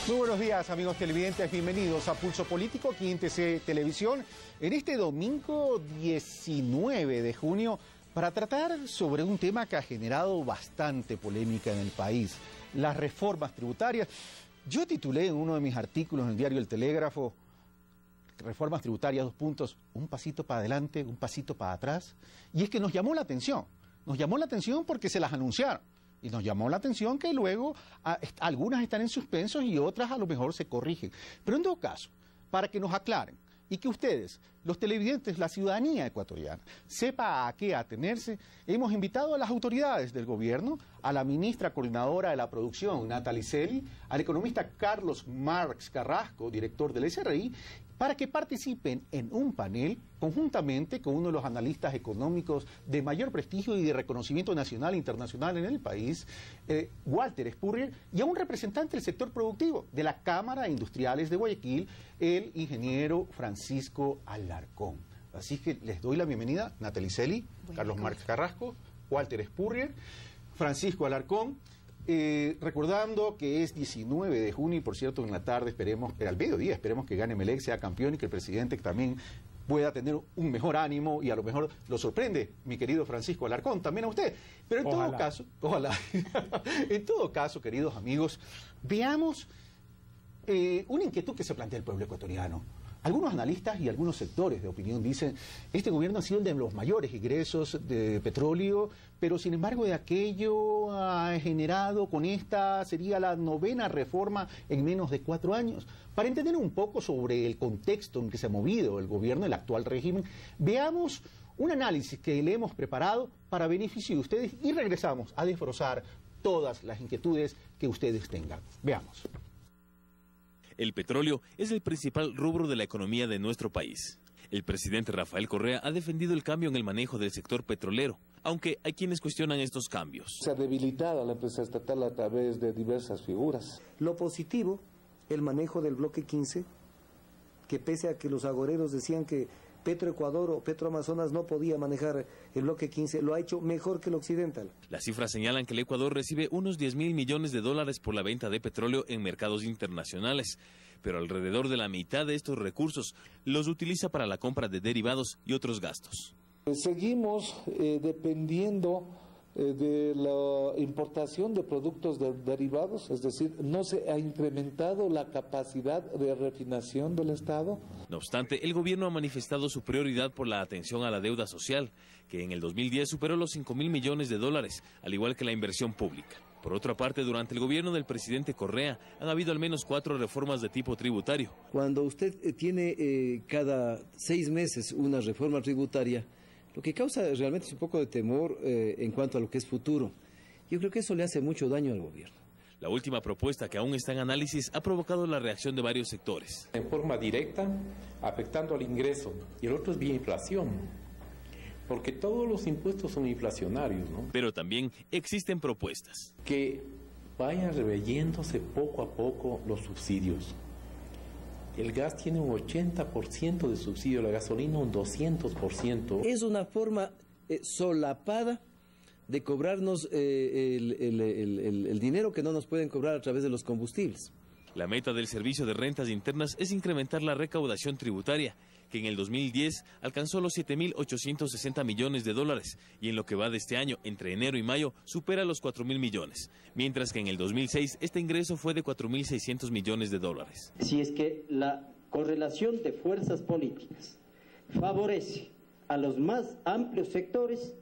Muy buenos días, amigos televidentes, bienvenidos a Pulso Político, aquí en TC Televisión, en este domingo 19 de junio, para tratar sobre un tema que ha generado bastante polémica en el país, las reformas tributarias. Yo titulé en uno de mis artículos en el diario El Telégrafo, reformas tributarias, un pasito para adelante, un pasito para atrás, y es que nos llamó la atención porque se las anunciaron. Y nos llamó la atención que luego algunas están en suspenso y otras a lo mejor se corrigen. Pero en todo caso, para que nos aclaren y que ustedes, los televidentes, la ciudadanía ecuatoriana, sepa a qué atenerse, hemos invitado a las autoridades del gobierno, a la ministra coordinadora de la producción, Natalie Celi, al economista Carlos Marx Carrasco, director del SRI, para que participen en un panel conjuntamente con uno de los analistas económicos de mayor prestigio y de reconocimiento nacional e internacional en el país, Walter Spurrier, y a un representante del sector productivo de la Cámara de Industriales de Guayaquil, el ingeniero Francisco Alarcón. Así que les doy la bienvenida, Natalie Celi, Carlos Marx Carrasco, Walter Spurrier, Francisco Alarcón. Recordando que es 19 de junio y por cierto en la tarde al mediodía esperemos que gane Melec, sea campeón y que el presidente también pueda tener un mejor ánimo y a lo mejor lo sorprende mi querido Francisco Alarcón, también a usted. Pero en todo caso, ojalá, en todo caso, queridos amigos, veamos una inquietud que se plantea el pueblo ecuatoriano. Algunos analistas y algunos sectores de opinión dicen, este gobierno ha sido el de los mayores ingresos de petróleo, pero sin embargo de aquello ha generado con esta, sería la 9ª reforma en menos de 4 años. Para entender un poco sobre el contexto en que se ha movido el gobierno, el actual régimen, veamos un análisis que le hemos preparado para beneficio de ustedes y regresamos a desbrozar todas las inquietudes que ustedes tengan. Veamos. El petróleo es el principal rubro de la economía de nuestro país. El presidente Rafael Correa ha defendido el cambio en el manejo del sector petrolero, aunque hay quienes cuestionan estos cambios. Se ha debilitado a la empresa estatal a través de diversas figuras. Lo positivo, el manejo del bloque 15, que pese a que los agoreros decían que Petroecuador o Petroamazonas no podía manejar el bloque 15, lo ha hecho mejor que el occidental. Las cifras señalan que el Ecuador recibe unos 10.000 millones de dólares por la venta de petróleo en mercados internacionales, pero alrededor de la mitad de estos recursos los utiliza para la compra de derivados y otros gastos. Seguimos dependiendo de la importación de productos derivados, es decir, no se ha incrementado la capacidad de refinación del Estado. No obstante, el gobierno ha manifestado su prioridad por la atención a la deuda social, que en el 2010 superó los 5.000 millones de dólares, al igual que la inversión pública. Por otra parte, durante el gobierno del presidente Correa han habido al menos 4 reformas de tipo tributario. Cuando usted tiene cada 6 meses una reforma tributaria, lo que causa realmente es un poco de temor en cuanto a lo que es futuro. Yo creo que eso le hace mucho daño al gobierno. La última propuesta, que aún está en análisis, ha provocado la reacción de varios sectores. En forma directa, afectando al ingreso, y el otro es vía inflación, porque todos los impuestos son inflacionarios, ¿no? Pero también existen propuestas. Que vayan reveyéndose poco a poco los subsidios. El gas tiene un 80% de subsidio, la gasolina un 200%. Es una forma solapada de cobrarnos el dinero que no nos pueden cobrar a través de los combustibles. La meta del Servicio de Rentas Internas es incrementar la recaudación tributaria, que en el 2010 alcanzó los 7.860 millones de dólares y en lo que va de este año, entre enero y mayo, supera los 4.000 millones, mientras que en el 2006 este ingreso fue de 4.600 millones de dólares. Si es que la correlación de fuerzas políticas favorece a los más amplios sectores,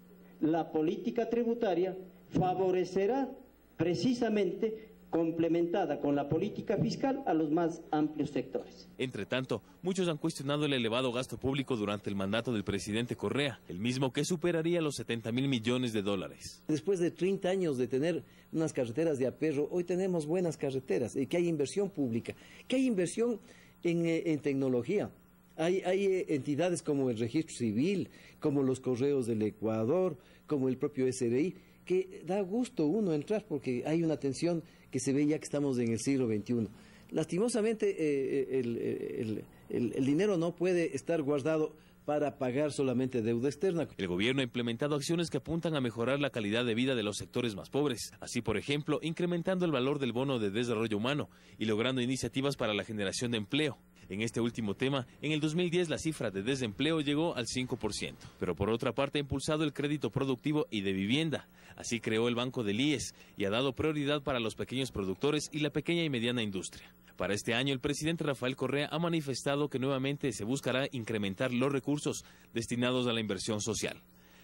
la política tributaria favorecerá precisamente complementada con la política fiscal a los más amplios sectores. Entre tanto, muchos han cuestionado el elevado gasto público durante el mandato del presidente Correa, el mismo que superaría los 70.000 millones de dólares. Después de 30 años de tener unas carreteras de aperro, hoy tenemos buenas carreteras, y que hay inversión pública, que hay inversión en tecnología. Hay entidades como el Registro Civil, como los Correos del Ecuador, como el propio SRI, que da gusto uno entrar porque hay una atención que se ve ya que estamos en el siglo XXI. Lastimosamente el dinero no puede estar guardado para pagar solamente deuda externa. El gobierno ha implementado acciones que apuntan a mejorar la calidad de vida de los sectores más pobres. Así, por ejemplo, incrementando el valor del bono de desarrollo humano y logrando iniciativas para la generación de empleo. En este último tema, en el 2010 la cifra de desempleo llegó al 5%. Pero por otra parte ha impulsado el crédito productivo y de vivienda. Así creó el Banco del IES y ha dado prioridad para los pequeños productores y la pequeña y mediana industria. Para este año, el presidente Rafael Correa ha manifestado que nuevamente se buscará incrementar los recursos destinados a la inversión social.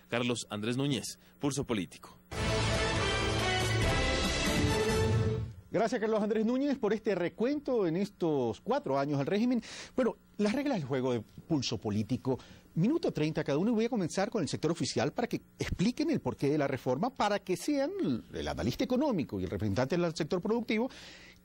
Carlos Andrés Núñez, Pulso Político. Gracias, Carlos Andrés Núñez, por este recuento en estos 4 años del régimen. Bueno, las reglas del juego de Pulso Político, minuto 30 cada uno, y voy a comenzar con el sector oficial para que expliquen el porqué de la reforma, para que sean el analista económico y el representante del sector productivo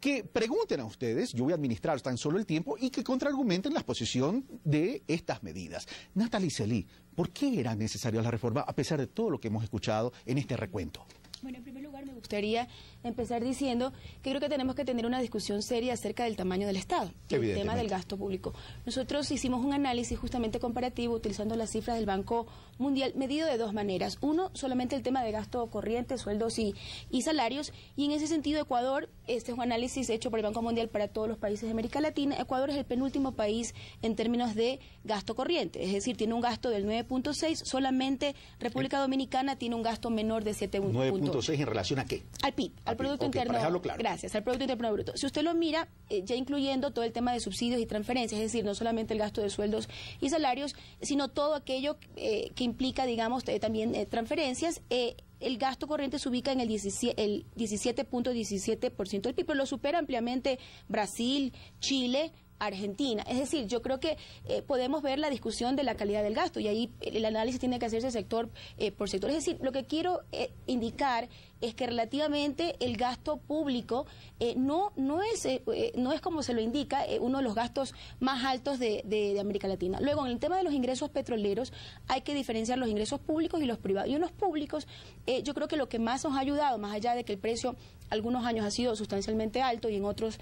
que pregunten a ustedes, yo voy a administrar tan solo el tiempo, y que contraargumenten la exposición de estas medidas. Natalie Selí, ¿por qué era necesaria la reforma a pesar de todo lo que hemos escuchado en este recuento? Bueno, en primer lugar me gustaría empezar diciendo que creo que tenemos que tener una discusión seria acerca del tamaño del Estado, el tema del gasto público. Nosotros hicimos un análisis justamente comparativo utilizando las cifras del Banco Mundial, medido de 2 maneras. Uno, solamente el tema de gasto corriente, sueldos y salarios, y en ese sentido Ecuador, este es un análisis hecho por el Banco Mundial para todos los países de América Latina, Ecuador es el penúltimo país en términos de gasto corriente, es decir, tiene un gasto del 9.6, solamente República Dominicana tiene un gasto menor de 7.1. ¿En relación a qué? Al PIB, al Producto Interno. Para dejarlo claro. Gracias, al Producto Interno Bruto. Si usted lo mira, ya incluyendo todo el tema de subsidios y transferencias, es decir, no solamente el gasto de sueldos y salarios, sino todo aquello que implica, digamos, también transferencias, el gasto corriente se ubica en el 17.17% del PIB, pero lo supera ampliamente Brasil, Chile, Argentina. Es decir, yo creo que podemos ver la discusión de la calidad del gasto y ahí el análisis tiene que hacerse sector por sector. Es decir, lo que quiero indicar es que relativamente el gasto público no es como se lo indica uno de los gastos más altos de América Latina. Luego, en el tema de los ingresos petroleros hay que diferenciar los ingresos públicos y los privados. Y en los públicos yo creo que lo que más nos ha ayudado, más allá de que el precio algunos años ha sido sustancialmente alto y en otros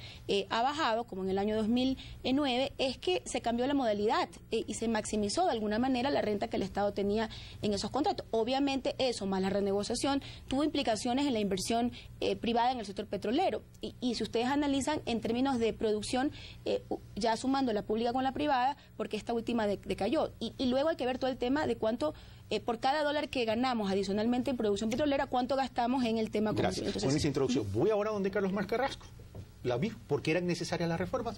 ha bajado, como en el año 2009, es que se cambió la modalidad y se maximizó de alguna manera la renta que el Estado tenía en esos contratos. Obviamente eso, más la renegociación, tuvo implicaciones en la inversión privada en el sector petrolero. Y si ustedes analizan en términos de producción, ya sumando la pública con la privada, porque esta última decayó. Y luego hay que ver todo el tema de cuánto, por cada dólar que ganamos adicionalmente en producción petrolera, cuánto gastamos en el tema comercial. Gracias. Con esa introducción, voy ahora donde Carlos Mar Carrasco. La vi, ¿por qué eran necesarias las reformas?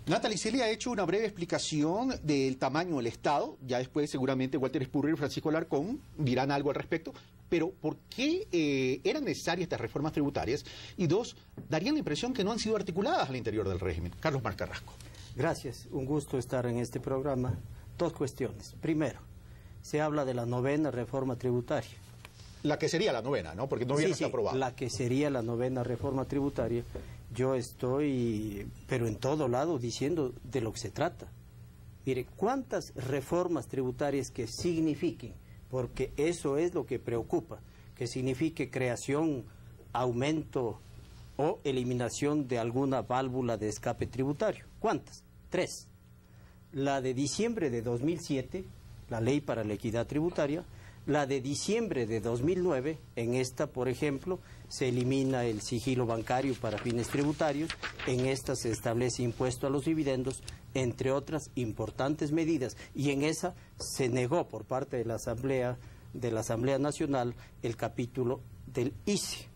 Natalie Selí ha hecho una breve explicación del tamaño del Estado, ya después seguramente Walter Spurrier y Francisco Alarcón dirán algo al respecto, pero ¿por qué eran necesarias estas reformas tributarias? Y dos, darían la impresión que no han sido articuladas al interior del régimen. Carlos Mar Carrasco. Gracias, un gusto estar en este programa. 2 cuestiones. Primero, se habla de la 9ª reforma tributaria. La que sería la 9ª, ¿no? Porque todavía no está aprobada. La que sería la 9ª reforma tributaria. Yo estoy, pero en todo lado, diciendo de lo que se trata. Mire, ¿cuántas reformas tributarias que signifiquen? Porque eso es lo que preocupa, que signifique creación, aumento o eliminación de alguna válvula de escape tributario. ¿Cuántas? 3. La de diciembre de 2007, la Ley para la Equidad Tributaria. La de diciembre de 2009, en esta, por ejemplo, se elimina el sigilo bancario para fines tributarios, en esta se establece impuesto a los dividendos, entre otras importantes medidas, y en esa se negó por parte de la Asamblea Nacional el capítulo del ICE.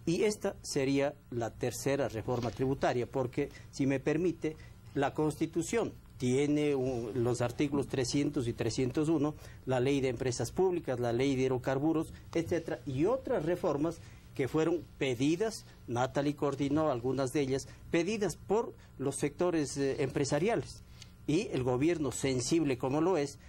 Y esta sería la 3ª reforma tributaria, porque, si me permite, la Constitución tiene los artículos 300 y 301, la Ley de Empresas Públicas, la Ley de Hidrocarburos, etcétera, y otras reformas que fueron pedidas, Natalie coordinó algunas de ellas, pedidas por los sectores empresariales. Y el gobierno, sensible como lo es,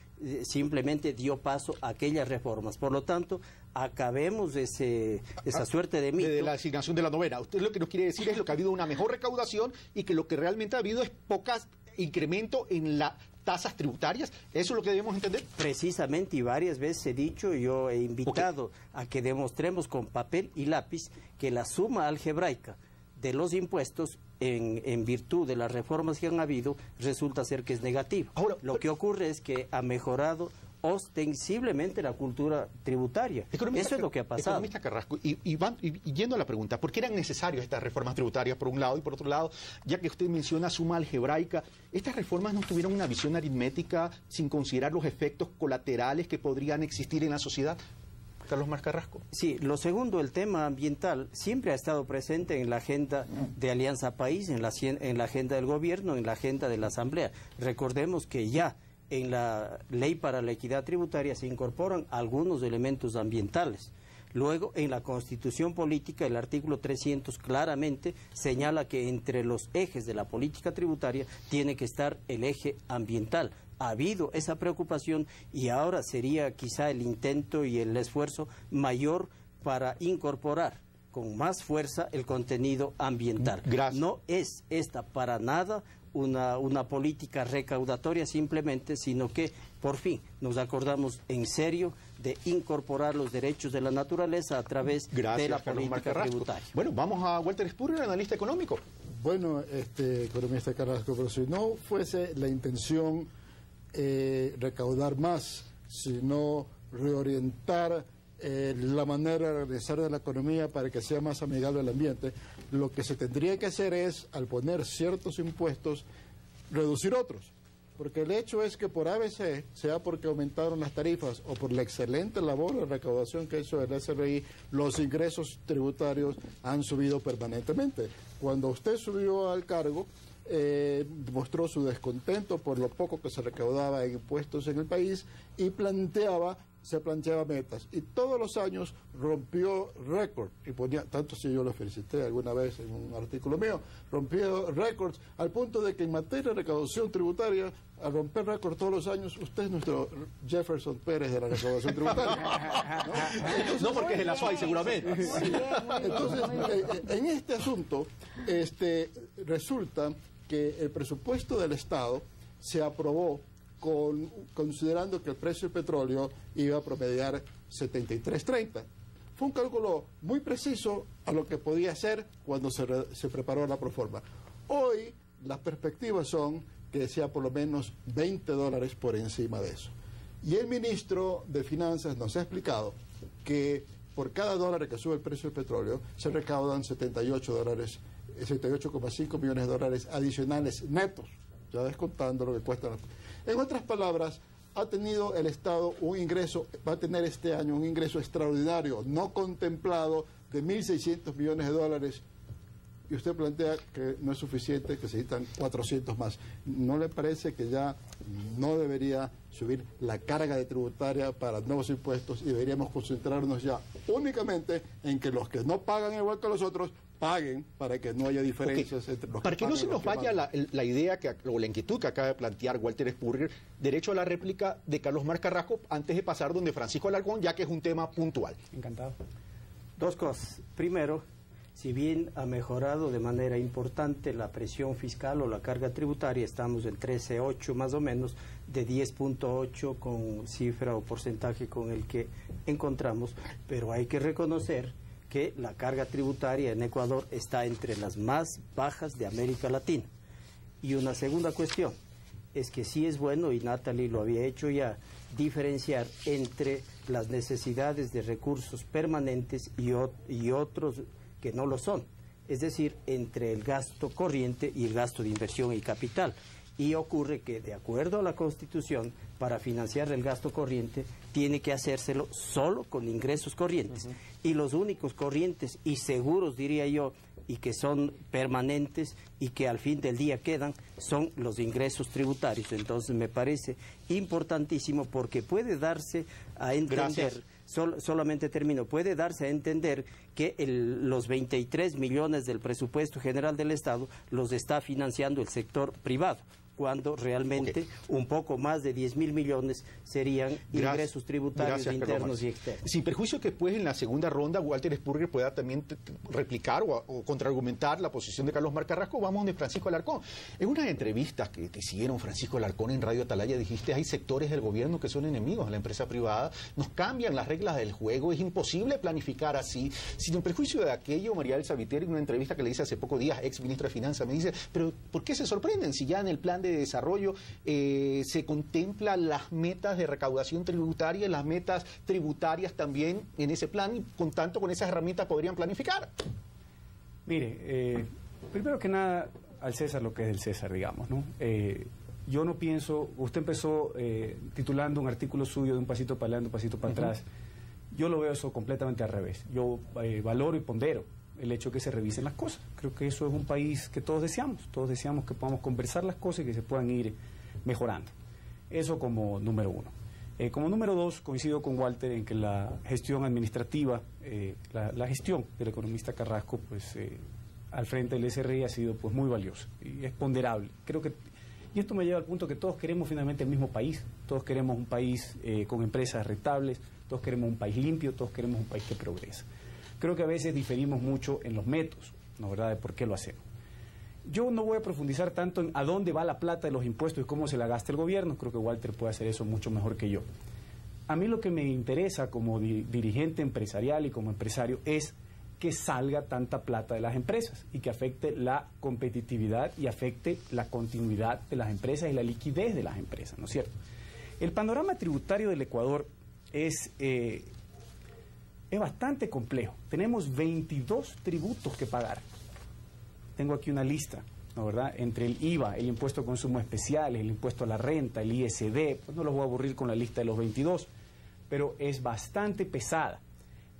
simplemente dio paso a aquellas reformas. Por lo tanto, acabemos esa suerte de mito. De la asignación de la 9ª. Usted lo que nos quiere decir es lo que ha habido una mejor recaudación y que lo que realmente ha habido es pocas incremento en las tasas tributarias. ¿Eso es lo que debemos entender? Precisamente, y varias veces he dicho, yo he invitado a que demostremos con papel y lápiz que la suma algebraica de los impuestos en virtud de las reformas que han habido resulta ser que es negativo. Ahora, lo que ocurre es que ha mejorado ostensiblemente la cultura tributaria. Eso es lo que ha pasado. Economista Carrasco, y yendo a la pregunta, ¿por qué eran necesarias estas reformas tributarias por un lado? Y por otro lado, ya que usted menciona suma algebraica, ¿estas reformas no tuvieron una visión aritmética sin considerar los efectos colaterales que podrían existir en la sociedad? Carlos Mar Carrasco. Sí, lo segundo, el tema ambiental, siempre ha estado presente en la agenda de Alianza País, en la agenda del gobierno, en la agenda de la Asamblea. Recordemos que ya en la Ley para la Equidad Tributaria se incorporan algunos elementos ambientales. Luego, en la Constitución Política, el artículo 300 claramente señala que entre los ejes de la política tributaria tiene que estar el eje ambiental. Ha habido esa preocupación y ahora sería quizá el intento y el esfuerzo mayor para incorporar con más fuerza el contenido ambiental. Gracias. No es esta para nada una política recaudatoria simplemente, sino que por fin nos acordamos en serio de incorporar los derechos de la naturaleza a través de la política tributaria. Bueno, vamos a Walter Spurrier, analista económico. Bueno, economista Carrasco, pero si no fuese la intención recaudar más, sino reorientar la manera de realizar de la economía para que sea más amigable al ambiente, lo que se tendría que hacer es, al poner ciertos impuestos, reducir otros. Porque el hecho es que por ABC, sea porque aumentaron las tarifas o por la excelente labor de recaudación que hizo el SRI, los ingresos tributarios han subido permanentemente. Cuando usted subió al cargo, mostró su descontento por lo poco que se recaudaba en impuestos en el país y se planteaba metas, y todos los años rompió récord, y ponía, tanto si yo lo felicité alguna vez en un artículo mío, rompió récords al punto de que en materia de recaudación tributaria, al romper récord todos los años, usted es nuestro Jefferson Pérez de la recaudación tributaria. ¿No? Entonces, no porque es de la SUAY seguramente. Sí. Entonces, en este asunto, resulta que el presupuesto del Estado se aprobó considerando que el precio del petróleo iba a promediar 73.30. Fue un cálculo muy preciso a lo que podía ser cuando se preparó la proforma. Hoy las perspectivas son que sea por lo menos $20 por encima de eso. Y el ministro de Finanzas nos ha explicado que por cada dólar que sube el precio del petróleo se recaudan $78,5 millones de dólares adicionales netos, ya descontando lo que cuesta. En otras palabras, ha tenido el Estado un ingreso, va a tener este año un ingreso extraordinario, no contemplado, de 1.600 millones de dólares, y usted plantea que no es suficiente, que se necesitan 400 más. ¿No le parece que ya no debería subir la carga de tributaria para nuevos impuestos y deberíamos concentrarnos ya únicamente en que los que no pagan igual que los otros paguen para que no haya diferencias entre los para que no se nos vaya la idea o la inquietud que acaba de plantear Walter Spurrier, derecho a la réplica de Carlos Mar Carrasco antes de pasar donde Francisco Alarcón, ya que es un tema puntual. Encantado. Dos cosas. Primero, si bien ha mejorado de manera importante la presión fiscal o la carga tributaria, estamos en 13.8 más o menos, de 10.8 con cifra o porcentaje con el que encontramos, pero hay que reconocer que la carga tributaria en Ecuador está entre las más bajas de América Latina. Y una segunda cuestión es que sí es bueno, y Natalie lo había hecho ya, diferenciar entre las necesidades de recursos permanentes y otros que no lo son, es decir, entre el gasto corriente y el gasto de inversión y capital. Y ocurre que, de acuerdo a la Constitución, para financiar el gasto corriente, tiene que hacérselo solo con ingresos corrientes. Y los únicos corrientes y seguros, diría yo, y que son permanentes y que al fin del día quedan, son los ingresos tributarios. Entonces me parece importantísimo porque puede darse a entender... Solamente termino. Puede darse a entender que los 23 millones del presupuesto general del Estado los está financiando el sector privado, cuando realmente un poco más de 10.000 millones serían ingresos tributarios internos y externos. Sin perjuicio que después en la segunda ronda Walter Spurrier pueda también replicar o contraargumentar la posición de Carlos Mar Carrasco, vamos de Francisco Alarcón. En unas entrevistas que te siguieron, Francisco Alarcón, en Radio Atalaya, dijiste, hay sectores del gobierno que son enemigos de la empresa privada, nos cambian las reglas del juego, es imposible planificar así. Sin el prejuicio de aquello, María Elsa Viteri, en una entrevista que le hice hace pocos días, ex ministra de Finanzas, me dice, pero ¿por qué se sorprenden si ya en el plan de desarrollo se contemplan las metas de recaudación tributaria, las metas tributarias también en ese plan, y con tanto con esas herramientas podrían planificar? Mire, primero que nada, al César lo que es del César, digamos, ¿no? Yo no pienso, usted empezó titulando un artículo suyo de un pasito para adelante, un pasito para atrás. Yo lo veo eso completamente al revés. Yo valoro y pondero el hecho de que se revisen las cosas. Creo que eso es un país que todos deseamos que podamos conversar las cosas y que se puedan ir mejorando. Eso como número uno. Como número dos, coincido con Walter en que la gestión administrativa, la gestión del economista Carrasco, pues al frente del SRI ha sido pues muy valiosa y es ponderable. Creo que, y esto me lleva al punto que todos queremos finalmente el mismo país, todos queremos un país con empresas rentables, todos queremos un país limpio, todos queremos un país que progresa. Creo que a veces diferimos mucho en los métodos, ¿no, verdad?, de por qué lo hacemos. Yo no voy a profundizar tanto en a dónde va la plata de los impuestos y cómo se la gasta el gobierno. Creo que Walter puede hacer eso mucho mejor que yo. A mí lo que me interesa como dirigente empresarial y como empresario es que salga tanta plata de las empresas y que afecte la competitividad y afecte la continuidad de las empresas y la liquidez de las empresas, ¿no es cierto? El panorama tributario del Ecuador es bastante complejo. Tenemos 22 tributos que pagar. Tengo aquí una lista, ¿no, verdad? Entre el IVA, el impuesto a consumo especial, el impuesto a la renta, el ISD, pues no los voy a aburrir con la lista de los 22, pero es bastante pesada.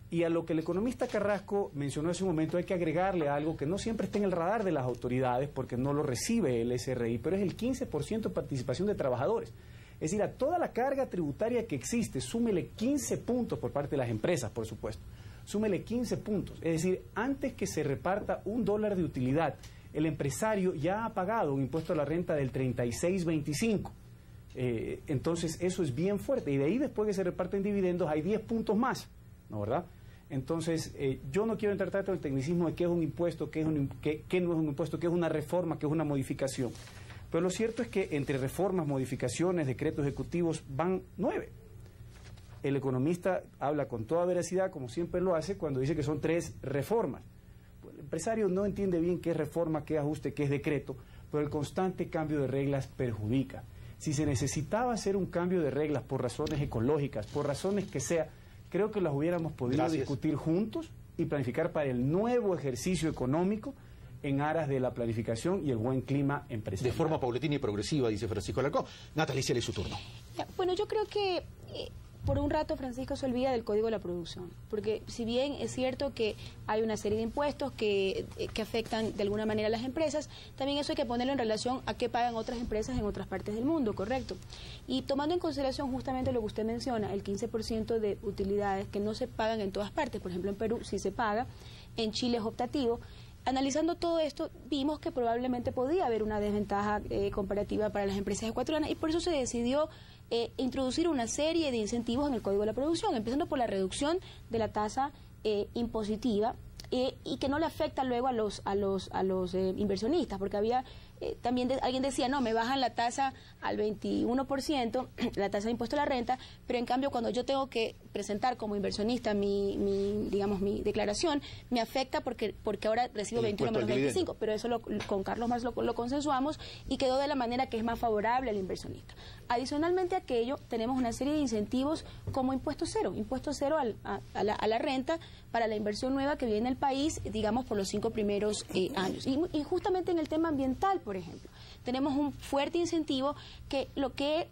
Y a lo que el economista Carrasco mencionó hace un momento hay que agregarle algo que no siempre está en el radar de las autoridades porque no lo recibe el SRI, pero es el 15% de participación de trabajadores. Es decir, a toda la carga tributaria que existe, súmele 15 puntos por parte de las empresas, por supuesto. Súmele 15 puntos. Es decir, antes que se reparta $1 de utilidad, el empresario ya ha pagado un impuesto a la renta del 36.25. Entonces, eso es bien fuerte. Y de ahí, después que se reparten dividendos, hay 10 puntos más, ¿no, verdad? Entonces, yo no quiero entrar tanto en el tecnicismo de qué es un impuesto, qué no es un impuesto, qué es una reforma, qué es una modificación. Pero lo cierto es que entre reformas, modificaciones, decretos ejecutivos van 9. El economista habla con toda veracidad, como siempre lo hace, cuando dice que son 3 reformas. Pues el empresario no entiende bien qué es reforma, qué ajuste, qué es decreto, pero el constante cambio de reglas perjudica. Si se necesitaba hacer un cambio de reglas por razones ecológicas, por razones que sea, creo que las hubiéramos podido discutir juntos y planificar para el nuevo ejercicio económico en aras de la planificación y el buen clima empresarial. De forma paulatina y progresiva, dice Francisco Alarcón. Natalicia, su turno. Bueno, yo creo que por un rato Francisco se olvida del Código de la Producción, porque si bien es cierto que hay una serie de impuestos que afectan de alguna manera a las empresas, también eso hay que ponerlo en relación a qué pagan otras empresas en otras partes del mundo, ¿correcto? Y tomando en consideración justamente lo que usted menciona, el 15% de utilidades que no se pagan en todas partes, por ejemplo en Perú sí se paga, en Chile es optativo. Analizando todo esto, vimos que probablemente podía haber una desventaja comparativa para las empresas ecuatorianas y por eso se decidió introducir una serie de incentivos en el Código de la Producción, empezando por la reducción de la tasa impositiva y que no le afecta luego a los inversionistas, porque había también alguien decía, no, me bajan la tasa al 21%, la tasa de impuesto a la renta, pero en cambio cuando yo tengo que presentar como inversionista mi declaración, me afecta porque ahora recibo 21 menos 25, pero eso con Carlos Marx lo consensuamos y quedó de la manera que es más favorable al inversionista. Adicionalmente a aquello, tenemos una serie de incentivos como impuesto cero a la renta para la inversión nueva que viene al país, digamos, por los 5 primeros años. Y justamente en el tema ambiental, por ejemplo, tenemos un fuerte incentivo que lo que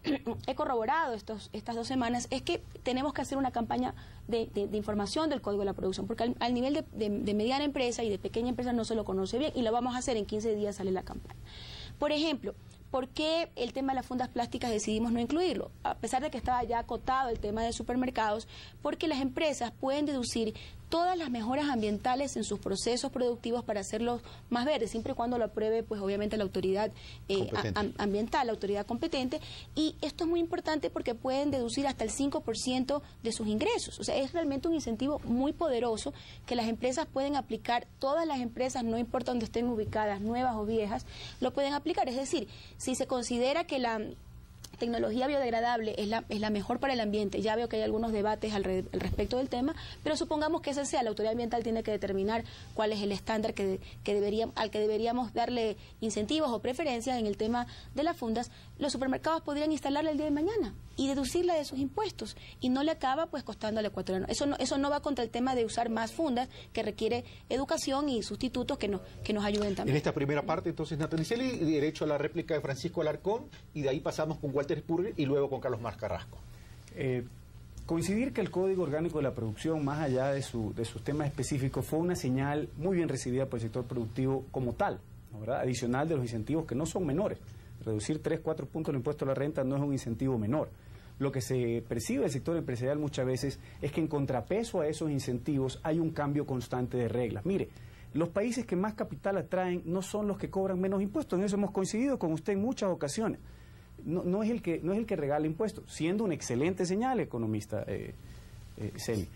he corroborado estas 2 semanas es que tenemos que hacer una campaña de información del Código de la Producción, porque al nivel de mediana empresa y de pequeña empresa no se lo conoce bien y lo vamos a hacer en 15 días sale la campaña. Por ejemplo, ¿por qué el tema de las fundas plásticas decidimos no incluirlo? A pesar de que estaba ya acotado el tema de supermercados, porque las empresas pueden deducir todas las mejoras ambientales en sus procesos productivos para hacerlos más verdes, siempre y cuando lo apruebe, pues obviamente la autoridad ambiental, la autoridad competente, y esto es muy importante porque pueden deducir hasta el 5% de sus ingresos. O sea, es realmente un incentivo muy poderoso que las empresas pueden aplicar, todas las empresas, no importa dónde estén ubicadas, nuevas o viejas, lo pueden aplicar. Es decir, si se considera que tecnología biodegradable es la mejor para el ambiente. Ya veo que hay algunos debates al respecto del tema, pero supongamos que esa sea, la autoridad ambiental tiene que determinar cuál es el estándar al que deberíamos darle incentivos o preferencias en el tema de las fundas. Los supermercados podrían instalarla el día de mañana y deducirla de sus impuestos, y no le acaba pues costando al ecuatoriano. Eso no va contra el tema de usar más fundas, que requiere educación y sustitutos que nos ayuden también. En esta primera parte, entonces, Nataliceli, derecho a la réplica de Francisco Alarcón, y de ahí pasamos con Walter Spurrier y luego con Carlos Marx Carrasco. Coincidir que el Código Orgánico de la Producción, más allá de sus temas específicos, fue una señal muy bien recibida por el sector productivo como tal, ¿no, verdad? Adicional de los incentivos que no son menores. Reducir 3-4 puntos el impuesto a la renta no es un incentivo menor. Lo que se percibe del sector empresarial muchas veces es que en contrapeso a esos incentivos hay un cambio constante de reglas. Mire, los países que más capital atraen no son los que cobran menos impuestos. En eso hemos coincidido con usted en muchas ocasiones. No es el que regala impuestos, siendo una excelente señal, economista Celi.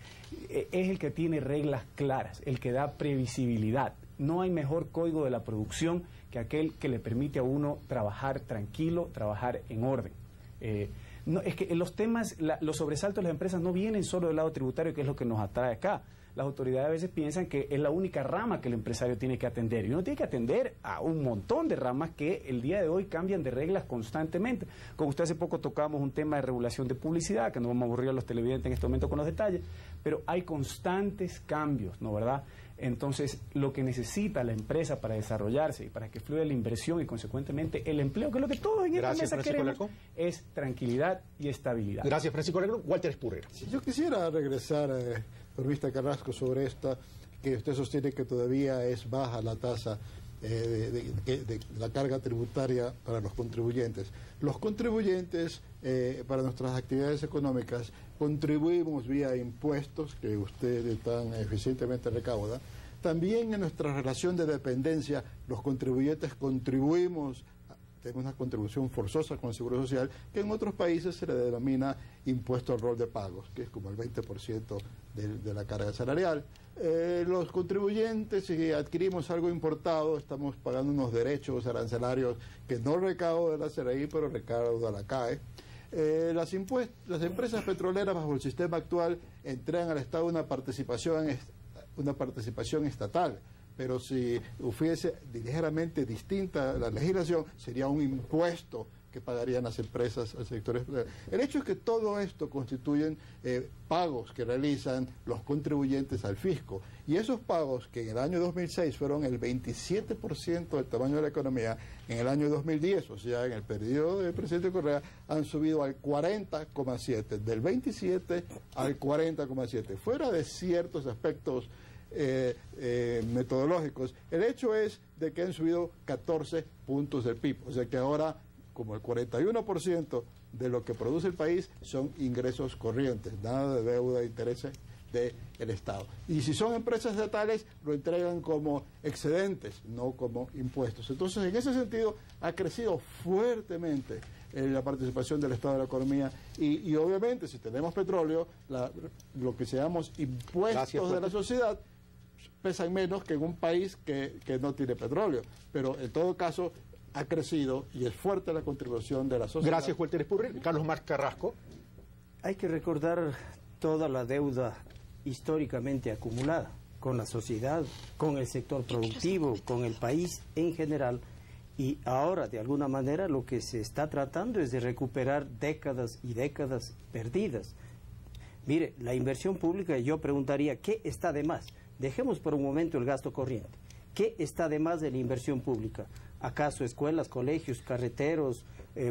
Es el que tiene reglas claras, el que da previsibilidad. No hay mejor código de la producción que aquel que le permite a uno trabajar tranquilo, trabajar en orden. Es que los temas, los sobresaltos de las empresas no vienen solo del lado tributario, que es lo que nos atrae acá. Las autoridades a veces piensan que es la única rama que el empresario tiene que atender, y uno tiene que atender a un montón de ramas que el día de hoy cambian de reglas constantemente. Como usted hace poco tocamos un tema de regulación de publicidad, que no vamos a aburrir a los televidentes en este momento con los detalles, pero hay constantes cambios, ¿no, verdad? Entonces, lo que necesita la empresa para desarrollarse y para que fluya la inversión y, consecuentemente, el empleo, que es lo que todos en esta mesa queremos, es tranquilidad y estabilidad. Gracias, Francisco Alarcón. Walter Spurrier. Yo quisiera regresar, economista Carrasco, sobre esta, que usted sostiene que todavía es baja la tasa de la carga tributaria para los contribuyentes. Los contribuyentes, para nuestras actividades económicas, contribuimos vía impuestos que usted tan eficientemente recauda. También en nuestra relación de dependencia, los contribuyentes contribuimos, tenemos una contribución forzosa con el Seguro Social, que en otros países se le denomina impuesto al rol de pagos, que es como el 20% de la carga salarial. Los contribuyentes, si adquirimos algo importado, estamos pagando unos derechos arancelarios que no recauda la CRI, pero recauda la CAE. Las empresas petroleras bajo el sistema actual entregan al Estado una participación estatal, pero si fuese ligeramente distinta la legislación, sería un impuesto que pagarían las empresas al sector exterior. El hecho es que todo esto constituyen pagos que realizan los contribuyentes al fisco, y esos pagos, que en el año 2006 fueron el 27% del tamaño de la economía, en el año 2010, o sea, en el periodo del presidente Correa, han subido al 40,7%, del 27 al 40,7%, fuera de ciertos aspectos metodológicos. El hecho es de que han subido 14 puntos del PIB, o sea que ahora como el 41% de lo que produce el país son ingresos corrientes, nada de deuda e intereses del Estado. Y si son empresas estatales, lo entregan como excedentes, no como impuestos. Entonces, en ese sentido, ha crecido fuertemente la participación del Estado en la economía, y obviamente, si tenemos petróleo, lo que llamamos impuestos de la sociedad pesan menos que en un país que no tiene petróleo. Pero, en todo caso, ha crecido y es fuerte la contribución de la sociedad. Gracias, Walter Spurrier. Carlos Marx Carrasco. Hay que recordar toda la deuda históricamente acumulada con la sociedad, con el sector productivo, con el país en general, y ahora, de alguna manera, lo que se está tratando es de recuperar décadas y décadas perdidas. Mire, la inversión pública, yo preguntaría, ¿qué está de más? Dejemos por un momento el gasto corriente. ¿Qué está de más de la inversión pública? ¿Acaso escuelas, colegios, carreteros,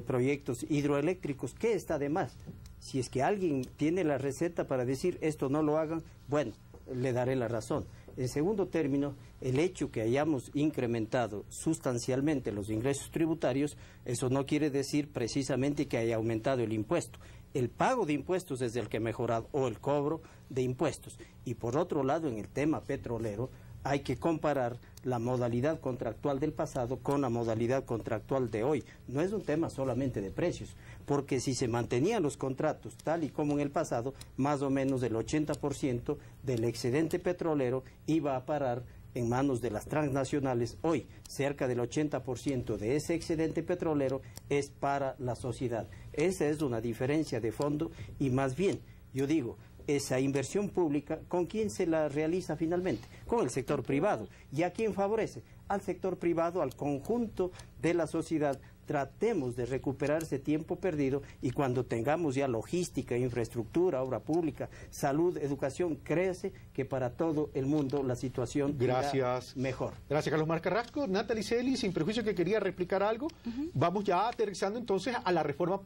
proyectos hidroeléctricos? ¿Qué está de más? Si es que alguien tiene la receta para decir esto no lo hagan, bueno, le daré la razón. En segundo término, el hecho que hayamos incrementado sustancialmente los ingresos tributarios, eso no quiere decir precisamente que haya aumentado el impuesto. El pago de impuestos es el que ha mejorado, o el cobro de impuestos. Y por otro lado, en el tema petrolero, hay que comparar la modalidad contractual del pasado con la modalidad contractual de hoy. No es un tema solamente de precios, porque si se mantenían los contratos tal y como en el pasado, más o menos el 80% del excedente petrolero iba a parar en manos de las transnacionales, hoy cerca del 80% de ese excedente petrolero es para la sociedad. Esa es una diferencia de fondo y más bien, yo digo, esa inversión pública, ¿con quién se la realiza finalmente? Con el sector privado. ¿Y a quién favorece? Al sector privado, al conjunto de la sociedad. Tratemos de recuperar ese tiempo perdido y cuando tengamos ya logística, infraestructura, obra pública, salud, educación, crece que para todo el mundo la situación será mejor. Gracias, Carlos Mar Carrasco. Natalie Celi, sin perjuicio que quería replicar algo, vamos ya aterrizando entonces a la reforma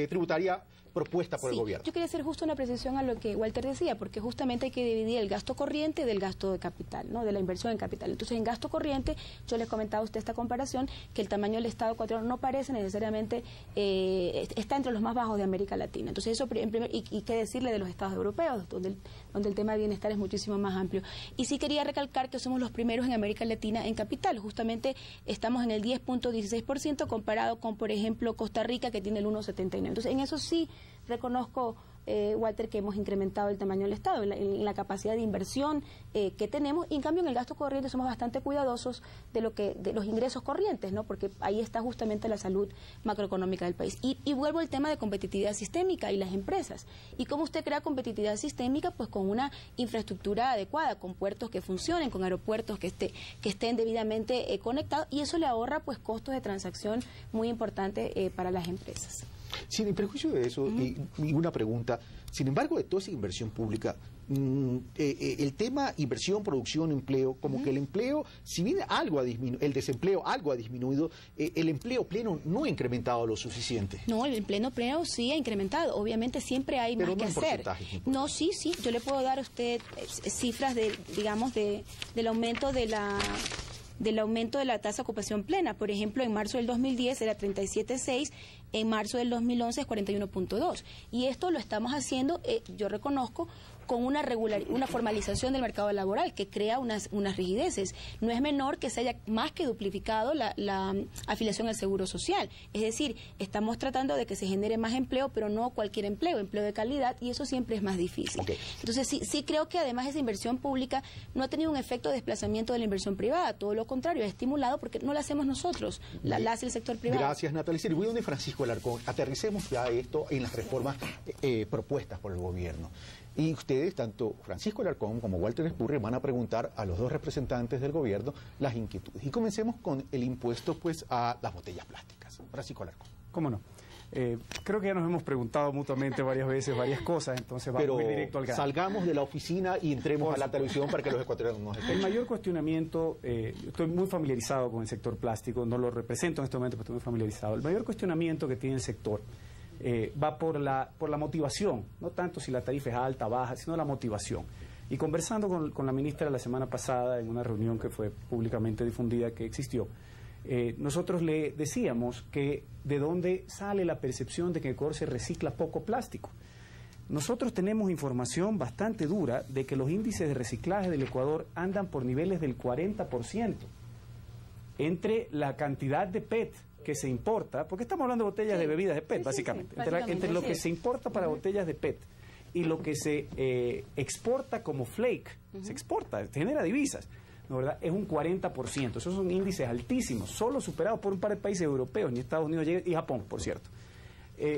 tributaria propuesta por el gobierno. Yo quería hacer justo una precisión a lo que Walter decía, porque justamente hay que dividir el gasto corriente del gasto de capital, ¿no? De la inversión en capital. Entonces, en gasto corriente, yo les comentaba a usted esta comparación, que el tamaño del Estado ecuatoriano no parece necesariamente, está entre los más bajos de América Latina. Entonces, eso, y qué decirle de los estados europeos, donde el tema de bienestar es muchísimo más amplio. Y sí quería recalcar que somos los primeros en América Latina en capital. Justamente estamos en el 10.16% comparado con, por ejemplo, Costa Rica, que tiene el 1.79%. Entonces, en eso sí reconozco, Walter, que hemos incrementado el tamaño del Estado, en la capacidad de inversión que tenemos, y en cambio en el gasto corriente somos bastante cuidadosos de los ingresos corrientes, ¿no? Porque ahí está justamente la salud macroeconómica del país. Y vuelvo al tema de competitividad sistémica y las empresas. ¿Y cómo usted crea competitividad sistémica? Pues con una infraestructura adecuada, con puertos que funcionen, con aeropuertos que estén debidamente conectados, y eso le ahorra pues costos de transacción muy importantes para las empresas. Sin el perjuicio de eso, y una pregunta, sin embargo, de toda esa inversión pública, el tema inversión, producción, empleo, como que el empleo, si bien algo ha disminuido, el desempleo algo ha disminuido, el empleo pleno no ha incrementado lo suficiente. No, el empleo pleno sí ha incrementado, obviamente siempre hay más que hacer. No, sí, yo le puedo dar a usted cifras del aumento del aumento de la tasa de ocupación plena. Por ejemplo, en marzo del 2010 era 37.6, en marzo del 2011 es 41.2. Y esto lo estamos haciendo, yo reconozco, con una formalización del mercado laboral que crea unas rigideces. No es menor que se haya más que duplicado la afiliación al Seguro Social. Es decir, estamos tratando de que se genere más empleo, pero no cualquier empleo de calidad, y eso siempre es más difícil. Entonces, sí creo que además esa inversión pública no ha tenido un efecto de desplazamiento de la inversión privada, todo lo contrario, ha estimulado porque no la hacemos nosotros, la hace el sector privado. Gracias, Natalia. Y voy donde Francisco Alarcón. Aterricemos ya esto en las reformas propuestas por el gobierno. Y ustedes, tanto Francisco Alarcón como Walter Espurri, van a preguntar a los dos representantes del gobierno las inquietudes. Y comencemos con el impuesto pues a las botellas plásticas. Francisco Alarcón. ¿Cómo no? Creo que ya nos hemos preguntado mutuamente varias veces varias cosas, entonces vamos directo al grano. Salgamos de la oficina y entremos a la televisión para que los ecuatorianos nos escuchen. El mayor cuestionamiento, yo estoy muy familiarizado con el sector plástico, no lo represento en este momento, pero estoy muy familiarizado. El mayor cuestionamiento que tiene el sector va por la motivación, no tanto si la tarifa es alta, baja, sino la motivación. Y conversando con la ministra la semana pasada en una reunión que fue públicamente difundida que existió, nosotros le decíamos que de dónde sale la percepción de que en Ecuador se recicla poco plástico. Nosotros tenemos información bastante dura de que los índices de reciclaje del Ecuador andan por niveles del 40%, entre la cantidad de PET que se importa, porque estamos hablando de botellas de bebidas de PET, básicamente. Entre lo que se importa para botellas de PET y lo que se exporta como flake, se exporta, genera divisas, ¿no, verdad? Es un 40%. Esos son índices altísimos, solo superados por un par de países europeos, ni Estados Unidos y Japón, por cierto.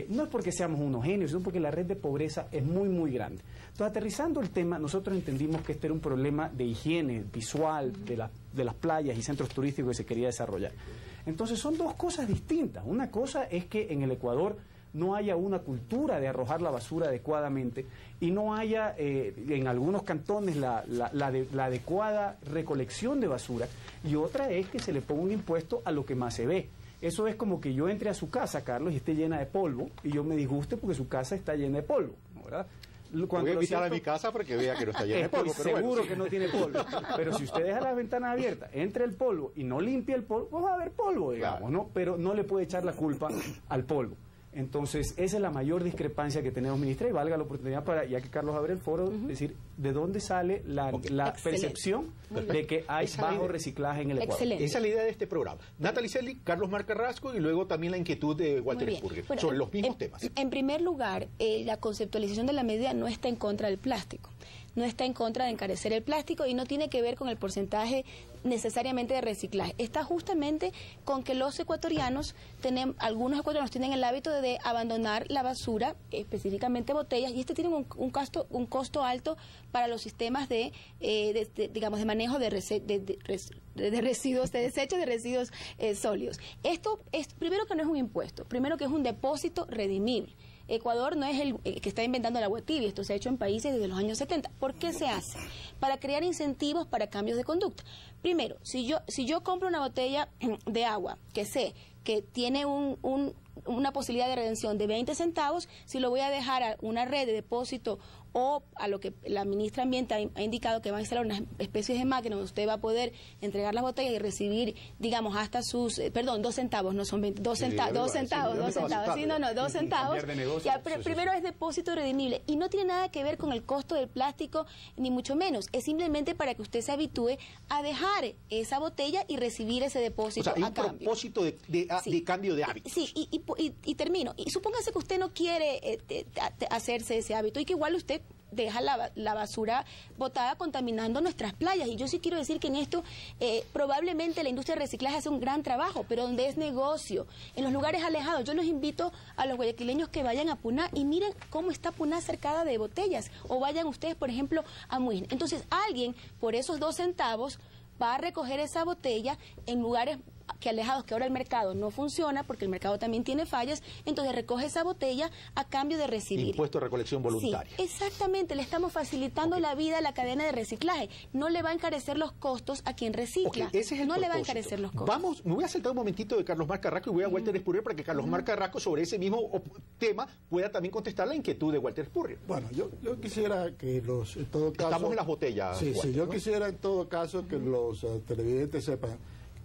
No es porque seamos unos genios, sino porque la red de pobreza es muy, muy grande. Entonces, aterrizando el tema, nosotros entendimos que este era un problema de higiene visual de las playas y centros turísticos que se quería desarrollar. Entonces, son dos cosas distintas. Una cosa es que en el Ecuador no haya una cultura de arrojar la basura adecuadamente y no haya en algunos cantones la adecuada recolección de basura, y otra es que se le ponga un impuesto a lo que más se ve. Eso es como que yo entre a su casa, Carlos, y esté llena de polvo, y yo me disguste porque su casa está llena de polvo, ¿no, verdad? Voy a invitar a mi casa para que vea que no está llena de polvo. Estoy seguro que no tiene polvo. Pero si usted deja las ventanas abiertas, entre el polvo y no limpia el polvo, pues va a haber polvo, digamos, ¿no? Pero no le puede echar la culpa al polvo. Entonces, esa es la mayor discrepancia que tenemos, ministra, y valga la oportunidad para, ya que Carlos abre el foro, decir de dónde sale la percepción de que hay bajo reciclaje en el Ecuador. Esa es la idea de este programa. Natalie Celi, Carlos Mar Carrasco, y luego también la inquietud de Walter Espurri sobre los mismos temas. En primer lugar, la conceptualización de la medida no está en contra del plástico. no está en contra de encarecer el plástico y no tiene que ver con el porcentaje necesariamente de reciclaje. Está justamente con que los ecuatorianos, algunos ecuatorianos tienen el hábito de abandonar la basura, específicamente botellas, y tiene un costo alto para los sistemas digamos, de manejo de residuos, de desechos de residuos sólidos. Esto es, primero, que no es un impuesto, primero que es un depósito redimible. Ecuador no es el que está inventando el agua tibia, esto se ha hecho en países desde los años 70. ¿Por qué se hace? Para crear incentivos para cambios de conducta. Primero, si yo compro una botella de agua que sé que tiene una posibilidad de redención de 20 centavos, si lo voy a dejar a una red de depósito o a lo que la ministra Ambiente ha indicado, que va a instalar unas especies de máquinas donde usted va a poder entregar las botellas y recibir, digamos, hasta sus, 2 centavos, no son 20, 2 centavos, sí, no, 2 centavos. Ya, pero primero es depósito redimible y no tiene nada que ver con el costo del plástico, ni mucho menos. Es simplemente para que usted se habitúe a dejar esa botella y recibir ese depósito. O sea, hay un propósito de cambio de hábitos. Sí, y termino. Y supóngase que usted no quiere hacerse ese hábito y que igual usted deja la basura botada contaminando nuestras playas. Y yo sí quiero decir que en esto probablemente la industria de reciclaje hace un gran trabajo, pero donde es negocio, en los lugares alejados. Yo los invito a los guayaquileños que vayan a Puná y miren cómo está Puná cercada de botellas, o vayan ustedes, por ejemplo, a Muín. Entonces alguien por esos 2 centavos va a recoger esa botella en lugares que alejados, que ahora el mercado no funciona porque el mercado también tiene fallas, entonces recoge esa botella a cambio de recibir. Impuesto de recolección voluntaria. Sí, exactamente, le estamos facilitando la vida a la cadena de reciclaje. No le va a encarecer los costos a quien recicla. Ese es el no propósito. Le va a encarecer los costos. Me voy a saltar un momentito de Carlos Mar Carrasco y voy a Walter Espurrier para que Carlos Mar Carrasco sobre ese mismo tema pueda también contestar la inquietud de Walter Espurrier. Bueno, yo quisiera que en todo caso... Estamos en las botellas. Sí, Walter, yo ¿no? quisiera en todo caso que los televidentes sepan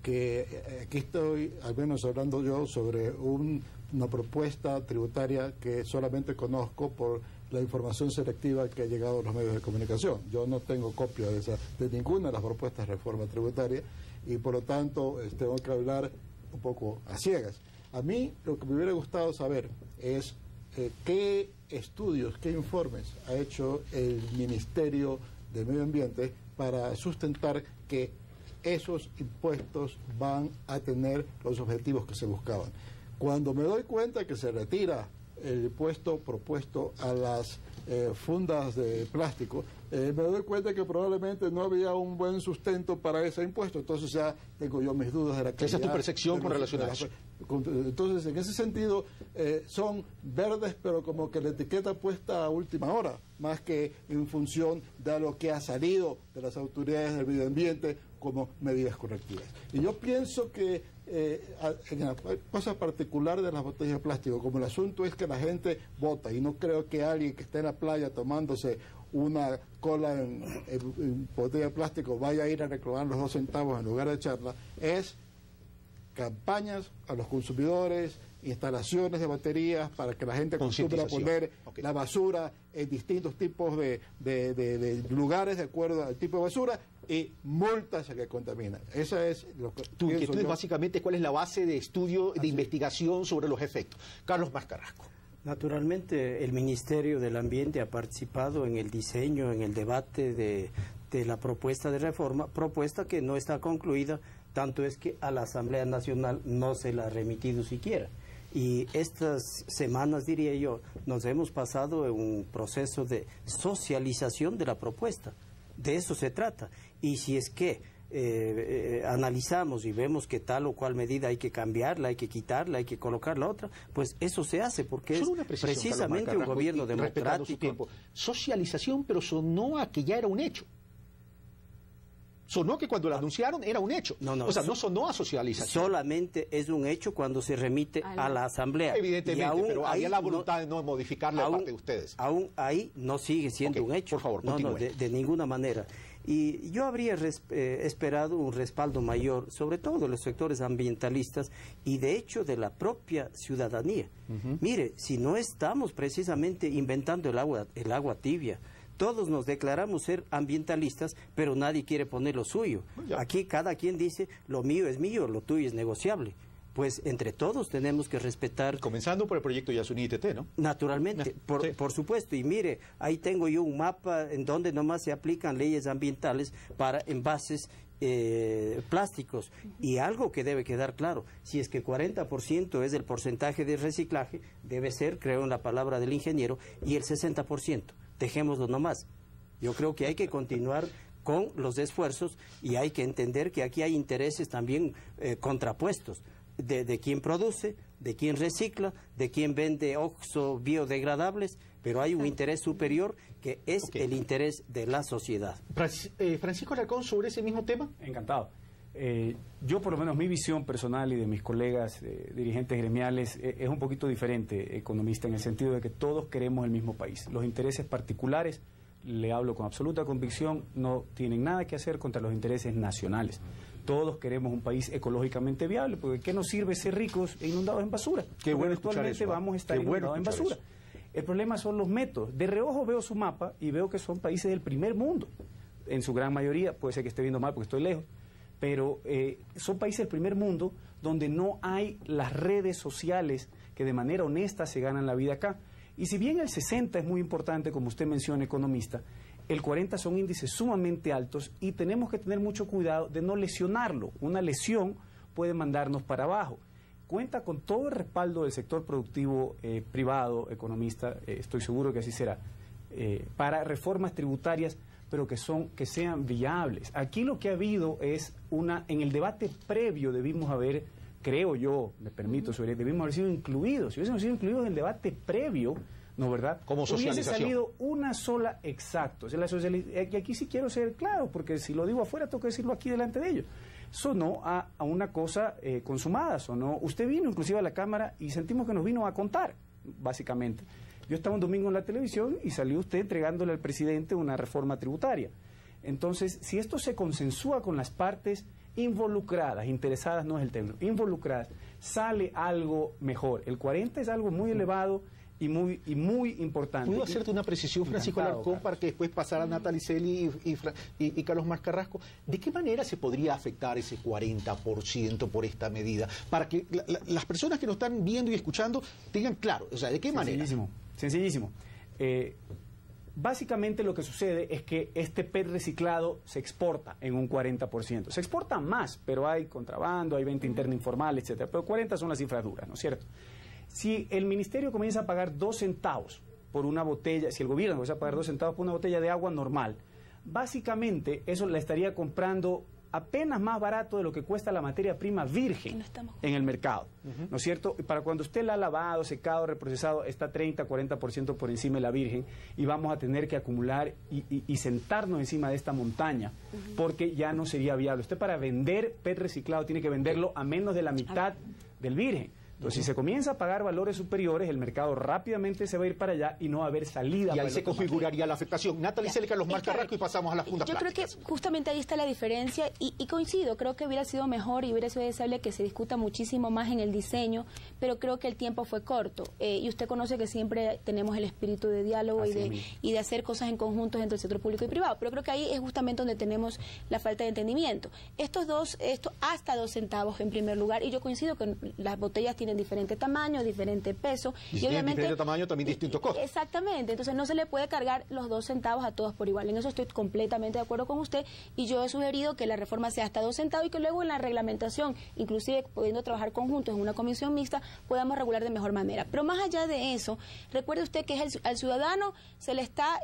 que aquí estoy, al menos hablando yo, sobre una propuesta tributaria que solamente conozco por la información selectiva que ha llegado a los medios de comunicación. Yo no tengo copia de ninguna de las propuestas de reforma tributaria y por lo tanto tengo que hablar un poco a ciegas. A mí lo que me hubiera gustado saber es qué estudios, qué informes ha hecho el Ministerio de Medio Ambiente para sustentar que esos impuestos van a tener los objetivos que se buscaban. Cuando me doy cuenta que se retira el impuesto propuesto a las fundas de plástico, me doy cuenta que probablemente no había un buen sustento para ese impuesto. Entonces ya tengo yo mis dudas de la calidad. Esa es tu percepción con relación a eso. Entonces, en ese sentido, son verdes, pero como que la etiqueta puesta a última hora, más que en función de lo que ha salido de las autoridades del medio ambiente como medidas correctivas. Y yo pienso que en la cosa particular de las botellas de plástico, como el asunto es que la gente vota, y no creo que alguien que esté en la playa tomándose una cola en botella de plástico vaya a ir a reclamar los 2 centavos en lugar de echarla, es campañas a los consumidores, instalaciones de baterías para que la gente acostumbre a poner la basura en distintos tipos de lugares de acuerdo al tipo de basura y multas a que contamina. Esa es lo que tu inquietud es básicamente cuál es la base de estudio, de investigación sobre los efectos. Carlos Mar Carrasco. Naturalmente, el Ministerio del Ambiente ha participado en el diseño, en el debate de la propuesta de reforma, propuesta que no está concluida, tanto es que a la Asamblea Nacional no se la ha remitido siquiera. Y estas semanas, diría yo, nos hemos pasado en un proceso de socialización de la propuesta. De eso se trata. Y si es que analizamos y vemos que tal o cual medida hay que cambiarla, hay que quitarla, hay que colocar la otra, pues eso se hace porque es precisamente un gobierno democrático. Socialización, pero sonó a que ya era un hecho. Sonó que cuando lo anunciaron era un hecho. O sea, no sonó a socialización. Solamente es un hecho cuando se remite a la Asamblea. Evidentemente, pero había la voluntad de no modificarla de parte de ustedes. Aún ahí no sigue siendo un hecho. Por favor, no, de ninguna manera. Y yo habría esperado un respaldo mayor, sobre todo de los sectores ambientalistas y de hecho de la propia ciudadanía. Mire, si no estamos precisamente inventando el agua tibia, todos nos declaramos ser ambientalistas, pero nadie quiere poner lo suyo. Aquí cada quien dice, lo mío es mío, lo tuyo es negociable. pues entre todos tenemos que respetar. Comenzando por el proyecto Yasuní ITT, ¿no? Naturalmente, por supuesto. Y mire, ahí tengo yo un mapa en donde nomás se aplican leyes ambientales para envases plásticos. Y algo que debe quedar claro, si es que 40% es el porcentaje de reciclaje, debe ser, creo en la palabra del ingeniero, y el 60%. Dejémoslo nomás. Yo creo que hay que continuar con los esfuerzos y hay que entender que aquí hay intereses también contrapuestos. De quien produce, de quien recicla, de quien vende oxo biodegradables, pero hay un interés superior que es el interés de la sociedad. Francisco Alarcón, sobre ese mismo tema. Encantado. Yo, por lo menos, mi visión personal y de mis colegas dirigentes gremiales es un poquito diferente, economista, en el sentido de que todos queremos el mismo país. Los intereses particulares, le hablo con absoluta convicción, no tienen nada que hacer contra los intereses nacionales. Todos queremos un país ecológicamente viable, porque ¿qué nos sirve ser ricos e inundados en basura? Qué bueno escuchar eso. Vamos a estar inundados en basura. Eso. El problema son los métodos. De reojo veo su mapa y veo que son países del primer mundo. En su gran mayoría, puede ser que esté viendo mal porque estoy lejos, pero son países del primer mundo donde no hay las redes sociales que de manera honesta se ganan la vida acá. Y si bien el 60 es muy importante, como usted menciona, economista, el 40 son índices sumamente altos y tenemos que tener mucho cuidado de no lesionarlo. Una lesión puede mandarnos para abajo. Cuenta con todo el respaldo del sector productivo privado, economista, estoy seguro que así será, para reformas tributarias, pero que sean viables. Aquí lo que ha habido es en el debate previo debimos haber, creo yo, me permito, debimos haber sido incluidos. Si hubiésemos sido incluidos en el debate previo, ¿no, verdad? Como socialización. Hubiese salido una sola, exacto. Y aquí sí quiero ser claro, porque si lo digo afuera, tengo que decirlo aquí delante de ellos. Sonó a una cosa consumada, sonó. Usted vino inclusive a la Cámara y sentimos que nos vino a contar, básicamente. Yo estaba un domingo en la televisión y salió usted entregándole al presidente una reforma tributaria. Entonces, si esto se consensúa con las partes involucradas, interesadas no es el término, involucradas, sale algo mejor. El 40 es algo muy elevado y muy importante. ¿Puedo hacerte una precisión, Francisco Alarcón, para que después pasara Natalie Celi y Carlos Mascarrasco? ¿De qué manera se podría afectar ese 40% por esta medida? Para que las personas que nos están viendo y escuchando tengan claro, o sea, ¿de qué manera? Sencillísimo. Básicamente lo que sucede es que este PET reciclado se exporta en un 40%. Se exporta más, pero hay contrabando, hay venta interna informal, etcétera. Pero 40 son las cifras duras, ¿no es cierto? Si el ministerio comienza a pagar 2 centavos por una botella, si el gobierno comienza a pagar 2 centavos por una botella de agua normal, básicamente eso la estaría comprando apenas más barato de lo que cuesta la materia prima virgen en el mercado, ¿no es cierto? Y para cuando usted la ha lavado, secado, reprocesado, está 30, 40% por encima de la virgen y vamos a tener que acumular y sentarnos encima de esta montaña porque ya no sería viable. Usted para vender PET reciclado tiene que venderlo a menos de la mitad del virgen. Entonces, si se comienza a pagar valores superiores, el mercado rápidamente se va a ir para allá y no va a haber salida. Y ahí se configuraría la afectación. Natalie Celi, los Mascarrasco y pasamos a las fundas plásticas. Yo creo que justamente ahí está la diferencia y coincido. Creo que hubiera sido mejor y hubiera sido deseable que se discuta muchísimo más en el diseño, pero creo que el tiempo fue corto. Y usted conoce que siempre tenemos el espíritu de diálogo y de hacer cosas en conjunto entre el sector público y privado. Pero creo que ahí es justamente donde tenemos la falta de entendimiento. Esto hasta 2 centavos en primer lugar, y yo coincido que las botellas tienen diferente tamaño, diferente peso y obviamente diferente tamaño, también distintos costos. Exactamente, entonces no se le puede cargar los 2 centavos a todos por igual. En eso estoy completamente de acuerdo con usted y yo he sugerido que la reforma sea hasta 2 centavos y que luego en la reglamentación, inclusive pudiendo trabajar conjuntos en una comisión mixta, podamos regular de mejor manera. Pero más allá de eso, recuerde usted que al ciudadano se le está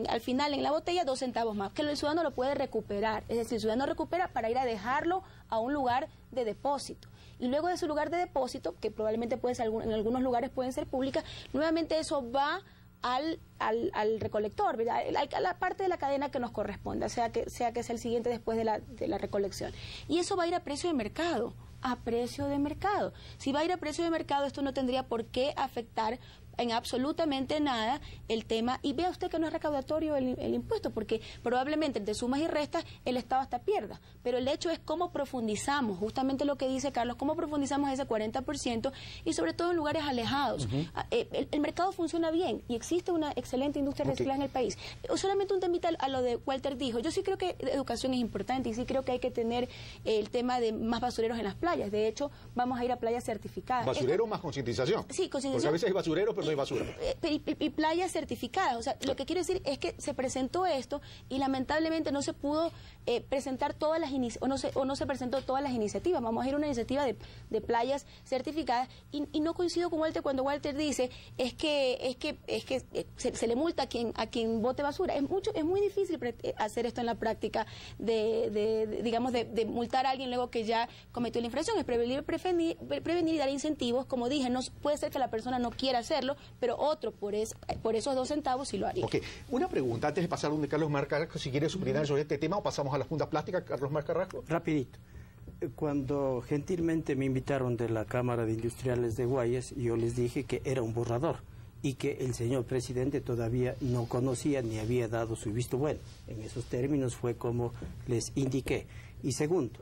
al final en la botella 2 centavos más, que el ciudadano lo puede recuperar, es decir, el ciudadano recupera para ir a dejarlo a un lugar de depósito. Y luego de su lugar de depósito, que probablemente puede ser en algunos lugares pueden ser públicas, nuevamente eso va al recolector, ¿verdad? A la parte de la cadena que nos corresponda, sea que es el siguiente después de la recolección. Y eso va a ir a precio de mercado. A precio de mercado. Si va a ir a precio de mercado, esto no tendría por qué afectar en absolutamente nada el tema, y vea usted que no es recaudatorio el impuesto, porque probablemente entre sumas y restas el Estado hasta pierda, pero el hecho es cómo profundizamos, justamente lo que dice Carlos, cómo profundizamos ese 40% y sobre todo en lugares alejados. El mercado funciona bien y existe una excelente industria de reciclaje en el país. Solamente un temita a lo de Walter dijo, yo sí creo que educación es importante y sí creo que hay que tener el tema de más basureros en las playas. De hecho, vamos a ir a playas certificadas. ¿Basurero más concientización? Sí, concientización. Porque a veces hay basureros, pero no hay basura. Y playas certificadas. O sea, lo que quiero decir es que se presentó esto y lamentablemente no se pudo presentar todas las o no se presentó todas las iniciativas. Vamos a ir a una iniciativa de playas certificadas y no coincido con Walter cuando Walter dice es que se le multa a quien bote basura. Es muy difícil hacer esto en la práctica de multar a alguien luego que ya cometió la infracción. Es prevenir y dar incentivos. Como dije, no puede ser que la persona no quiera hacerlo, pero otro por esos 2 centavos sí lo haría. Ok, una pregunta antes de pasar a donde Carlos Mar Carrasco, si quiere opinar sobre este tema o pasamos a las fundas plásticas. Carlos Mar Carrasco. Rapidito. Cuando gentilmente me invitaron de la Cámara de Industriales de Guayas, yo les dije que era un borrador y que el señor presidente todavía no conocía ni había dado su visto bueno. En esos términos fue como les indiqué. Y segundo,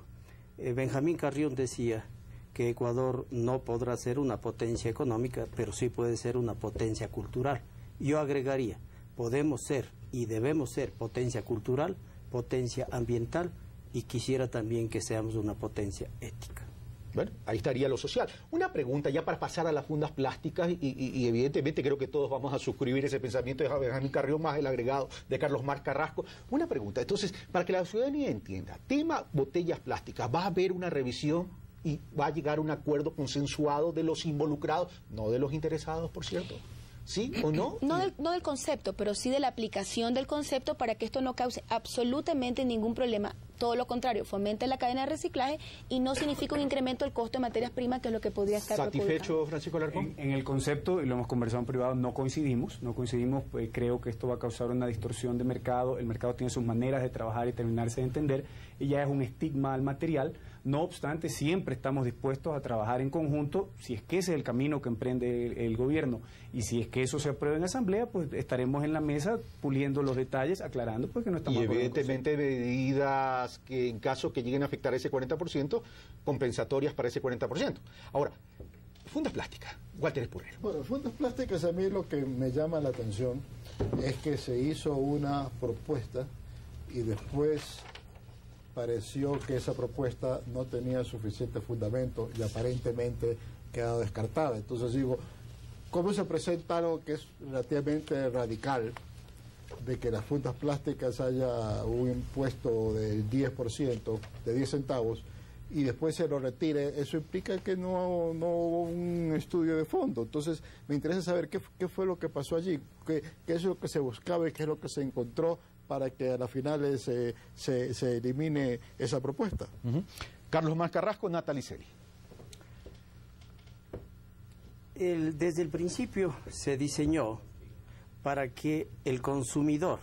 Benjamín Carrión decía que Ecuador no podrá ser una potencia económica, pero sí puede ser una potencia cultural. Yo agregaría, podemos ser y debemos ser potencia cultural, potencia ambiental, y quisiera también que seamos una potencia ética. Bueno, ahí estaría lo social. Una pregunta ya para pasar a las fundas plásticas y evidentemente creo que todos vamos a suscribir ese pensamiento de Benjamín Carrión más el agregado de Carlos Mar Carrasco. Una pregunta, entonces, para que la ciudadanía entienda, tema botellas plásticas, ¿va a haber una revisión y va a llegar a un acuerdo consensuado de los involucrados, no de los interesados, por cierto? ¿Sí o no? No del concepto, pero sí de la aplicación del concepto para que esto no cause absolutamente ningún problema. Todo lo contrario, fomente la cadena de reciclaje y no significa un incremento del costo de materias primas, que es lo que podría estar ¿Satisfecho, Francisco Alarcón? En el concepto, y lo hemos conversado en privado, no coincidimos, pues creo que esto va a causar una distorsión de mercado. El mercado tiene sus maneras de trabajar y terminarse de entender, y ya es un estigma al material. No obstante, siempre estamos dispuestos a trabajar en conjunto, si es que ese es el camino que emprende el gobierno, y si es que eso se aprueba en asamblea, pues estaremos en la mesa puliendo los detalles, aclarando pues que no estamos... Y evidentemente medidas que en caso que lleguen a afectar ese 40%, compensatorias para ese 40%. Ahora, fundas plásticas, Walter Espurrero. Bueno, fundas plásticas, a mí lo que me llama la atención es que se hizo una propuesta y después pareció que esa propuesta no tenía suficiente fundamento y aparentemente quedó descartada. Entonces digo, ¿cómo se presenta algo que es relativamente radical, de que las fundas plásticas haya un impuesto del 10%, de 10 centavos, y después se lo retire? Eso implica que no hubo un estudio de fondo. Entonces me interesa saber qué fue lo que pasó allí, qué es lo que se buscaba y qué es lo que se encontró para que a la final se elimine esa propuesta. Carlos Mar Carrasco, Natalie Celi. Desde el principio se diseñó para que el consumidor,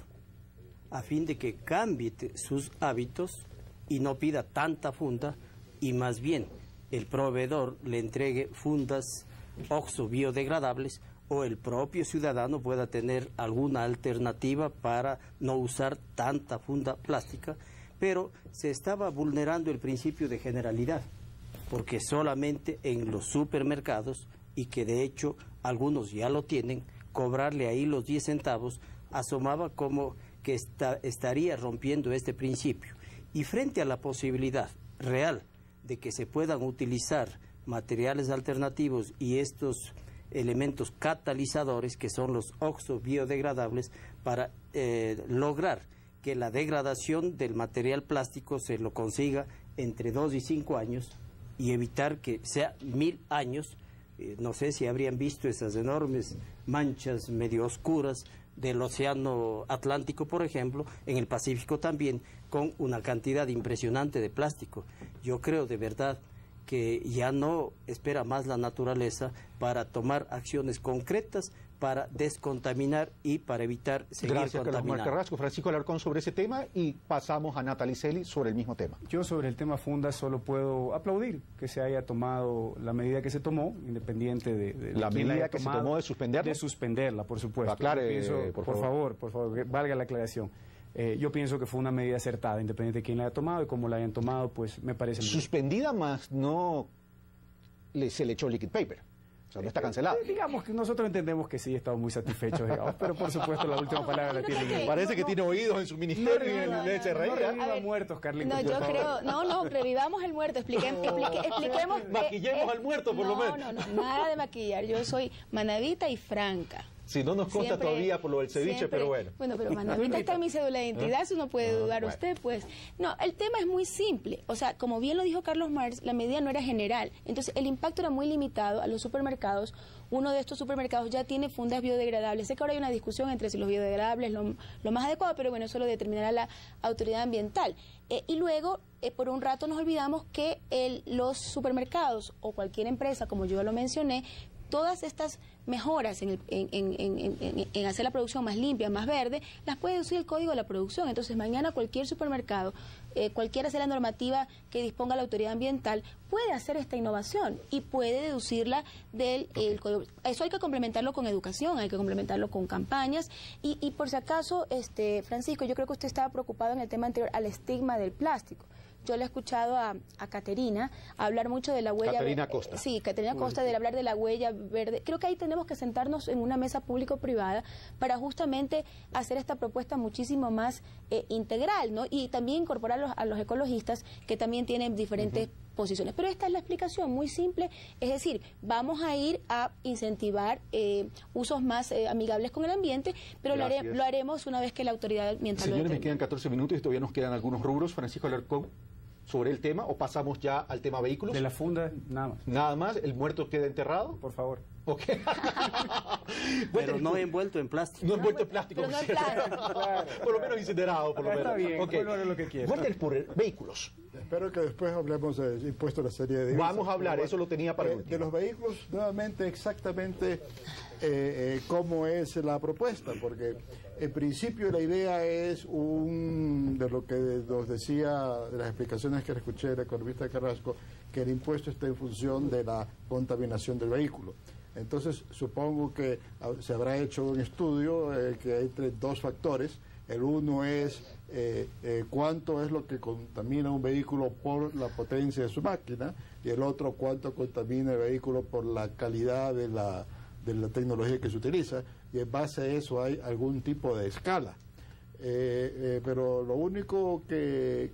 a fin de que cambie sus hábitos y no pida tanta funda, y más bien el proveedor le entregue fundas OXXO biodegradables, o el propio ciudadano pueda tener alguna alternativa para no usar tanta funda plástica, pero se estaba vulnerando el principio de generalidad, porque solamente en los supermercados, y que de hecho algunos ya lo tienen, cobrarle ahí los 10 centavos asomaba como que estaría rompiendo este principio. Y frente a la posibilidad real de que se puedan utilizar materiales alternativos y estos elementos catalizadores, que son los OXXO biodegradables, para lograr que la degradación del material plástico se lo consiga entre 2 y 5 años y evitar que sea 1000 años. No sé si habrían visto esas enormes manchas medio oscuras del océano Atlántico, por ejemplo, en el Pacífico también, con una cantidad impresionante de plástico. Yo creo de verdad que ya no espera más la naturaleza para tomar acciones concretas para descontaminar y para evitar seguir Gracias, Carlos contaminando. Carrasco. Francisco Alarcón sobre ese tema y pasamos a Natalie Celi sobre el mismo tema. Yo sobre el tema Funda solo puedo aplaudir que se haya tomado la medida que se tomó, independiente de La quién medida haya que se tomado, tomó de suspenderla. De suspenderla, por supuesto. Aclare, Yo pienso, por favor, que valga la aclaración. Yo pienso que fue una medida acertada, independiente de quién la haya tomado y cómo la hayan tomado, pues me parece... Suspendida más no se le echó liquid paper. O sea, no está cancelado. Digamos que nosotros entendemos que sí, estamos muy satisfechos, digamos, pero por supuesto la última palabra la tiene. Parece que tiene oídos en su ministerio y en el SRI. No reviva muertos, Carlitos. No, yo creo, no, revivamos el muerto, expliquemos. Maquillemos al muerto, por lo menos. No, nada de maquillar. Yo soy manavita y franca. Si no nos consta todavía por lo del ceviche, pero bueno. Bueno, pero manavita está en mi cédula de identidad, eso no puede dudar usted, pues. No, el tema es muy simple. O sea, como bien lo dijo Carlos Marx, la medida no era general. Entonces, el impacto era muy limitado a los supermercados. Uno de estos supermercados ya tiene fundas biodegradables. Sé que ahora hay una discusión entre si los biodegradables es lo más adecuado, pero bueno, eso lo determinará la autoridad ambiental. Y luego, por un rato nos olvidamos que los supermercados o cualquier empresa, como yo lo mencioné, todas estas mejoras en hacer la producción más limpia, más verde, las puede deducir el código de la producción. Entonces, mañana cualquier supermercado, cualquiera sea la normativa que disponga la autoridad ambiental, puede hacer esta innovación y puede deducirla del código. Eso hay que complementarlo con educación, hay que complementarlo con campañas. Y por si acaso, Francisco, yo creo que usted estaba preocupado en el tema anterior al estigma del plástico. Yo le he escuchado a Caterina hablar mucho de la huella... Caterina Costa. Sí, Caterina Costa, de hablar de la huella verde. Creo que ahí tenemos que sentarnos en una mesa público-privada para justamente hacer esta propuesta muchísimo más integral, ¿no? Y también incorporar a los ecologistas que también tienen diferentes posiciones. Pero esta es la explicación, muy simple. Es decir, vamos a ir a incentivar usos más amigables con el ambiente, pero lo haremos una vez que la autoridad ambiental Señores, lo me determine. quedan 14 minutos y todavía nos quedan algunos rubros. Francisco Alarcón, sobre el tema, o pasamos ya al tema vehículos. De la funda, nada más. Nada más, ¿el muerto queda enterrado? Por favor. Ok. Pero no envuelto en plástico. No envuelto en plástico. Pero no en plástico. Por lo menos incinerado, por lo menos. Está bien, Okay. vuelvo a lo que quiera. Walter Purrer, vehículos. Espero que después hablemos del impuesto a la serie de divisas. Vamos a hablar, eso lo tenía para el último. De los vehículos, nuevamente, exactamente cómo es la propuesta, porque en principio la idea es de lo que nos decía, de las explicaciones que le escuché del economista Carrasco, que el impuesto está en función de la contaminación del vehículo. Entonces, supongo que se habrá hecho un estudio que hay entre dos factores. El uno es cuánto es lo que contamina un vehículo por la potencia de su máquina, y el otro cuánto contamina el vehículo por la calidad de la tecnología que se utiliza, y en base a eso hay algún tipo de escala. Pero lo único que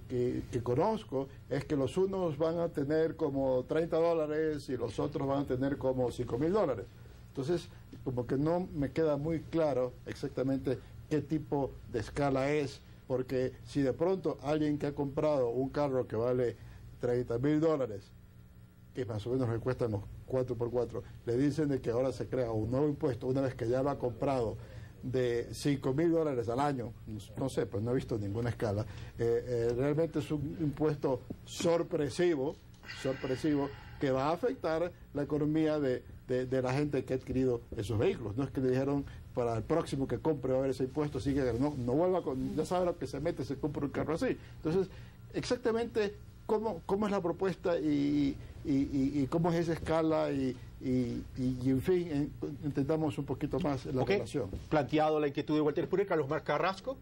conozco es que los unos van a tener como $30 y los otros van a tener como $5,000. Entonces, como que no me queda muy claro exactamente qué tipo de escala es, porque si de pronto alguien que ha comprado un carro que vale $30,000, que más o menos le cuestan los 4x4, le dicen de que ahora se crea un nuevo impuesto una vez que ya lo ha comprado de $5,000 al año, no sé, pues no he visto ninguna escala. Realmente es un impuesto sorpresivo que va a afectar la economía de la gente que ha adquirido esos vehículos. No es que le dijeron para el próximo que compre va a haber ese impuesto, así que no vuelva ya sabe lo que se mete, se compra un carro así. Entonces, exactamente cómo es la propuesta y cómo es esa escala y en fin, entendamos un poquito más la relación. Planteado la inquietud de Walter Purrer, Carlos Marx Carrasco.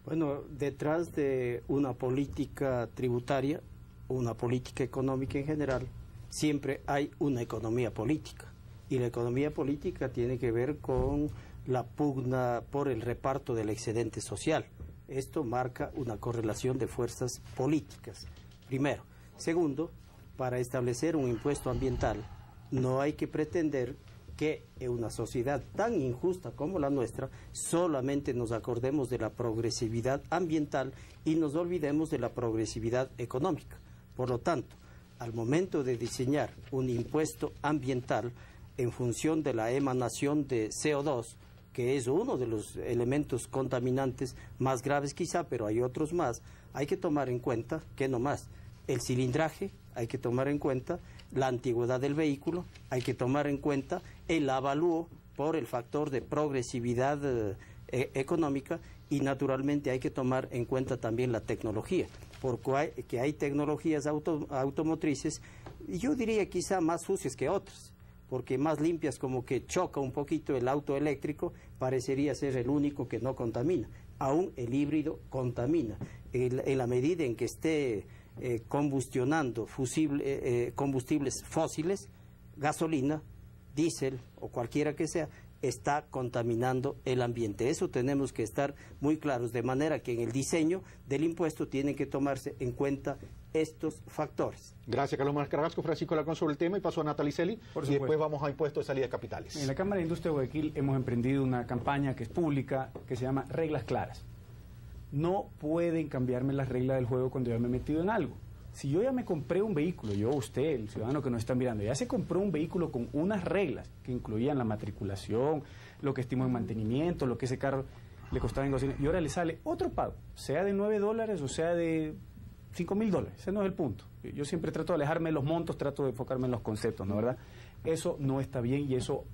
Bueno, detrás de una política tributaria, una política económica en general, siempre hay una economía política. Y la economía política tiene que ver con la pugna por el reparto del excedente social. Esto marca una correlación de fuerzas políticas, primero. Segundo, para establecer un impuesto ambiental, no hay que pretender que en una sociedad tan injusta como la nuestra, solamente nos acordemos de la progresividad ambiental y nos olvidemos de la progresividad económica. Por lo tanto, al momento de diseñar un impuesto ambiental en función de la emanación de CO2, que es uno de los elementos contaminantes más graves quizá, pero hay otros más, hay que tomar en cuenta que no más el cilindraje, hay que tomar en cuenta la antigüedad del vehículo, hay que tomar en cuenta el avalúo por el factor de progresividad económica, y naturalmente hay que tomar en cuenta también la tecnología, porque hay tecnologías automotrices, y yo diría quizá más sucias que otras, porque más limpias, como que choca un poquito el auto eléctrico, parecería ser el único que no contamina. Aún el híbrido contamina. En la medida en que esté combustionando combustibles fósiles, gasolina, diésel o cualquiera que sea, está contaminando el ambiente. Eso tenemos que estar muy claros, de manera que en el diseño del impuesto tienen que tomarse en cuenta estos factores. Gracias, Carlos Marx Carrasco. Francisco Alarcón sobre el tema, y paso a Natalie Celi, y después vamos a impuestos de salida de capitales. En la Cámara de Industria de Guayaquil hemos emprendido una campaña que es pública, que se llama Reglas Claras. No pueden cambiarme las reglas del juego cuando ya me he metido en algo. Si yo ya me compré un vehículo, usted, el ciudadano que nos está mirando, ya se compró un vehículo con unas reglas que incluían la matriculación, lo que estimó en mantenimiento, lo que ese carro le costaba en gasolina, y ahora le sale otro pago, sea de $9 o sea de $5.000. Ese no es el punto. Yo siempre trato de alejarme de los montos, trato de enfocarme en los conceptos, ¿no, verdad? Eso no está bien, y eso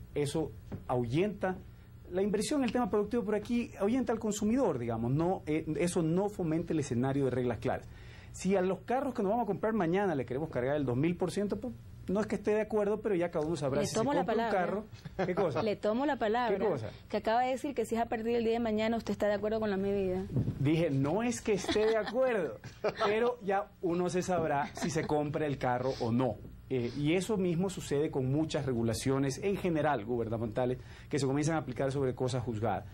ahuyenta la inversión en el tema productivo por aquí, ahuyenta al consumidor, digamos. Eso no fomenta el escenario de reglas claras. Si a los carros que nos vamos a comprar mañana le queremos cargar el 2000%, pues no es que esté de acuerdo, pero ya cada uno sabrá si se compra un carro. ¿Qué cosa? Le tomo la palabra. ¿Qué cosa? Que acaba de decir que si es a partir del día de mañana usted está de acuerdo con la medida. Dije, no es que esté de acuerdo, pero ya uno se sabrá si se compra el carro o no. Y eso mismo sucede con muchas regulaciones en general gubernamentales que se comienzan a aplicar sobre cosas juzgadas.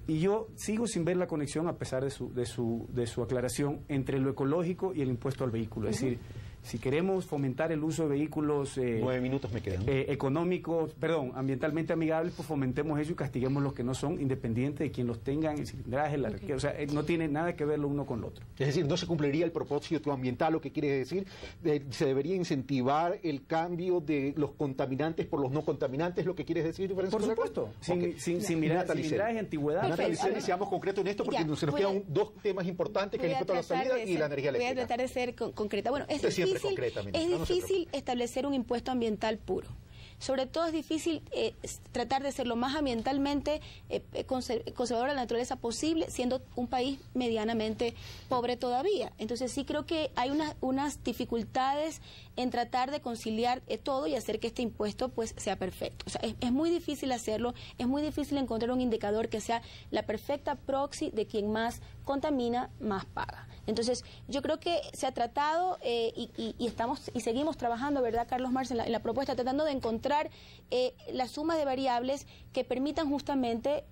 Y yo sigo sin ver la conexión, a pesar de su aclaración, entre lo ecológico y el impuesto al vehículo. Es decir, si queremos fomentar el uso de vehículos 9 minutos me quedan. Ambientalmente amigables, pues fomentemos eso y castiguemos los que no son, independiente de quien los tengan, el cilindraje, la riqueza. O sea, no tiene nada que ver lo uno con lo otro. Es decir, no se cumpliría el propósito ambiental, lo que quiere decir, se debería incentivar el cambio de los contaminantes por los no contaminantes, lo que quieres decir, Francisco. Por supuesto, sin mirar cilindraje, antigüedad. Natalie, seamos concretos en esto, porque se nos quedan dos temas importantes, que es el impuesto a la salida y la energía eléctrica. Voy a tratar de ser concreta. Bueno, es difícil establecer un impuesto ambiental puro. Sobre todo es difícil tratar de ser lo más ambientalmente conservador de la naturaleza posible, siendo un país medianamente pobre todavía. Entonces sí creo que hay unas dificultades en tratar de conciliar todo y hacer que este impuesto pues sea perfecto. O sea, es muy difícil hacerlo, es muy difícil encontrar un indicador que sea la perfecta proxy de quien más contamina, más paga. Entonces, yo creo que se ha tratado y seguimos trabajando, ¿verdad, Carlos Marx, en la propuesta, tratando de encontrar la suma de variables que permitan justamente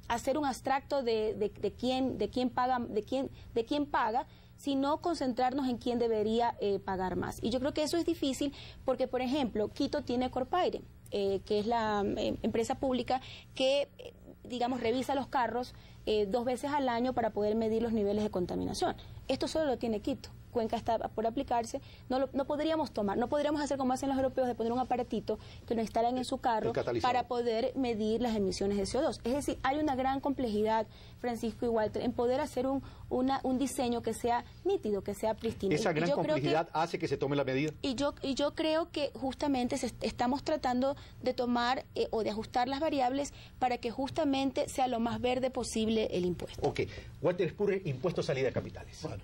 hacer un abstracto de quién paga, sino concentrarnos en quién debería pagar más. Y yo creo que eso es difícil porque, por ejemplo, Quito tiene Corpaire, que es la empresa pública que digamos, revisa los carros 2 veces al año para poder medir los niveles de contaminación. Esto solo lo tiene Quito. Cuenca está por aplicarse, no podríamos hacer como hacen los europeos, de poner un aparatito que lo instalan en su carro para poder medir las emisiones de CO2. Es decir, hay una gran complejidad, Francisco y Walter, en poder hacer un diseño que sea nítido, que sea pristino. Esa gran complejidad hace que se tome la medida. Y yo creo que justamente estamos tratando de tomar o de ajustar las variables para que justamente sea lo más verde posible el impuesto. Ok. Walter Spurrier, impuesto a salida de capitales. Bueno,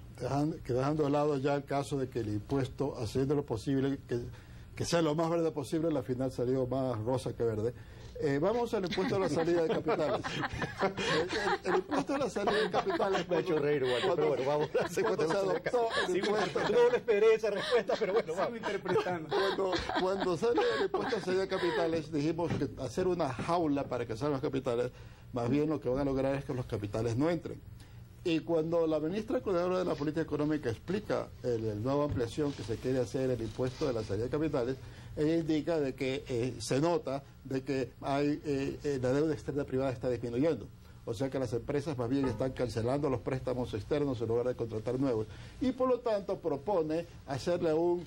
dejando de lado ya el caso de que el impuesto, haciendo lo posible, que sea lo más verde posible, al final salió más rosa que verde. Vamos al impuesto a la salida de capitales. El impuesto a la salida de capitales... Me ha hecho reír, igual, pero bueno, vamos. Cuando se adoptó el impuesto... No le esperé esa respuesta, pero bueno, vamos. Cuando sale el impuesto a salida de capitales, dijimos que hacer una jaula para que salgan los capitales, más bien lo que van a lograr es que los capitales no entren. Y cuando la ministra coordinadora de la política económica explica la nueva ampliación que se quiere hacer el impuesto de la salida de capitales, ella indica de que se nota de que la deuda externa privada está disminuyendo. O sea que las empresas más bien están cancelando los préstamos externos en lugar de contratar nuevos. Y por lo tanto propone hacerle un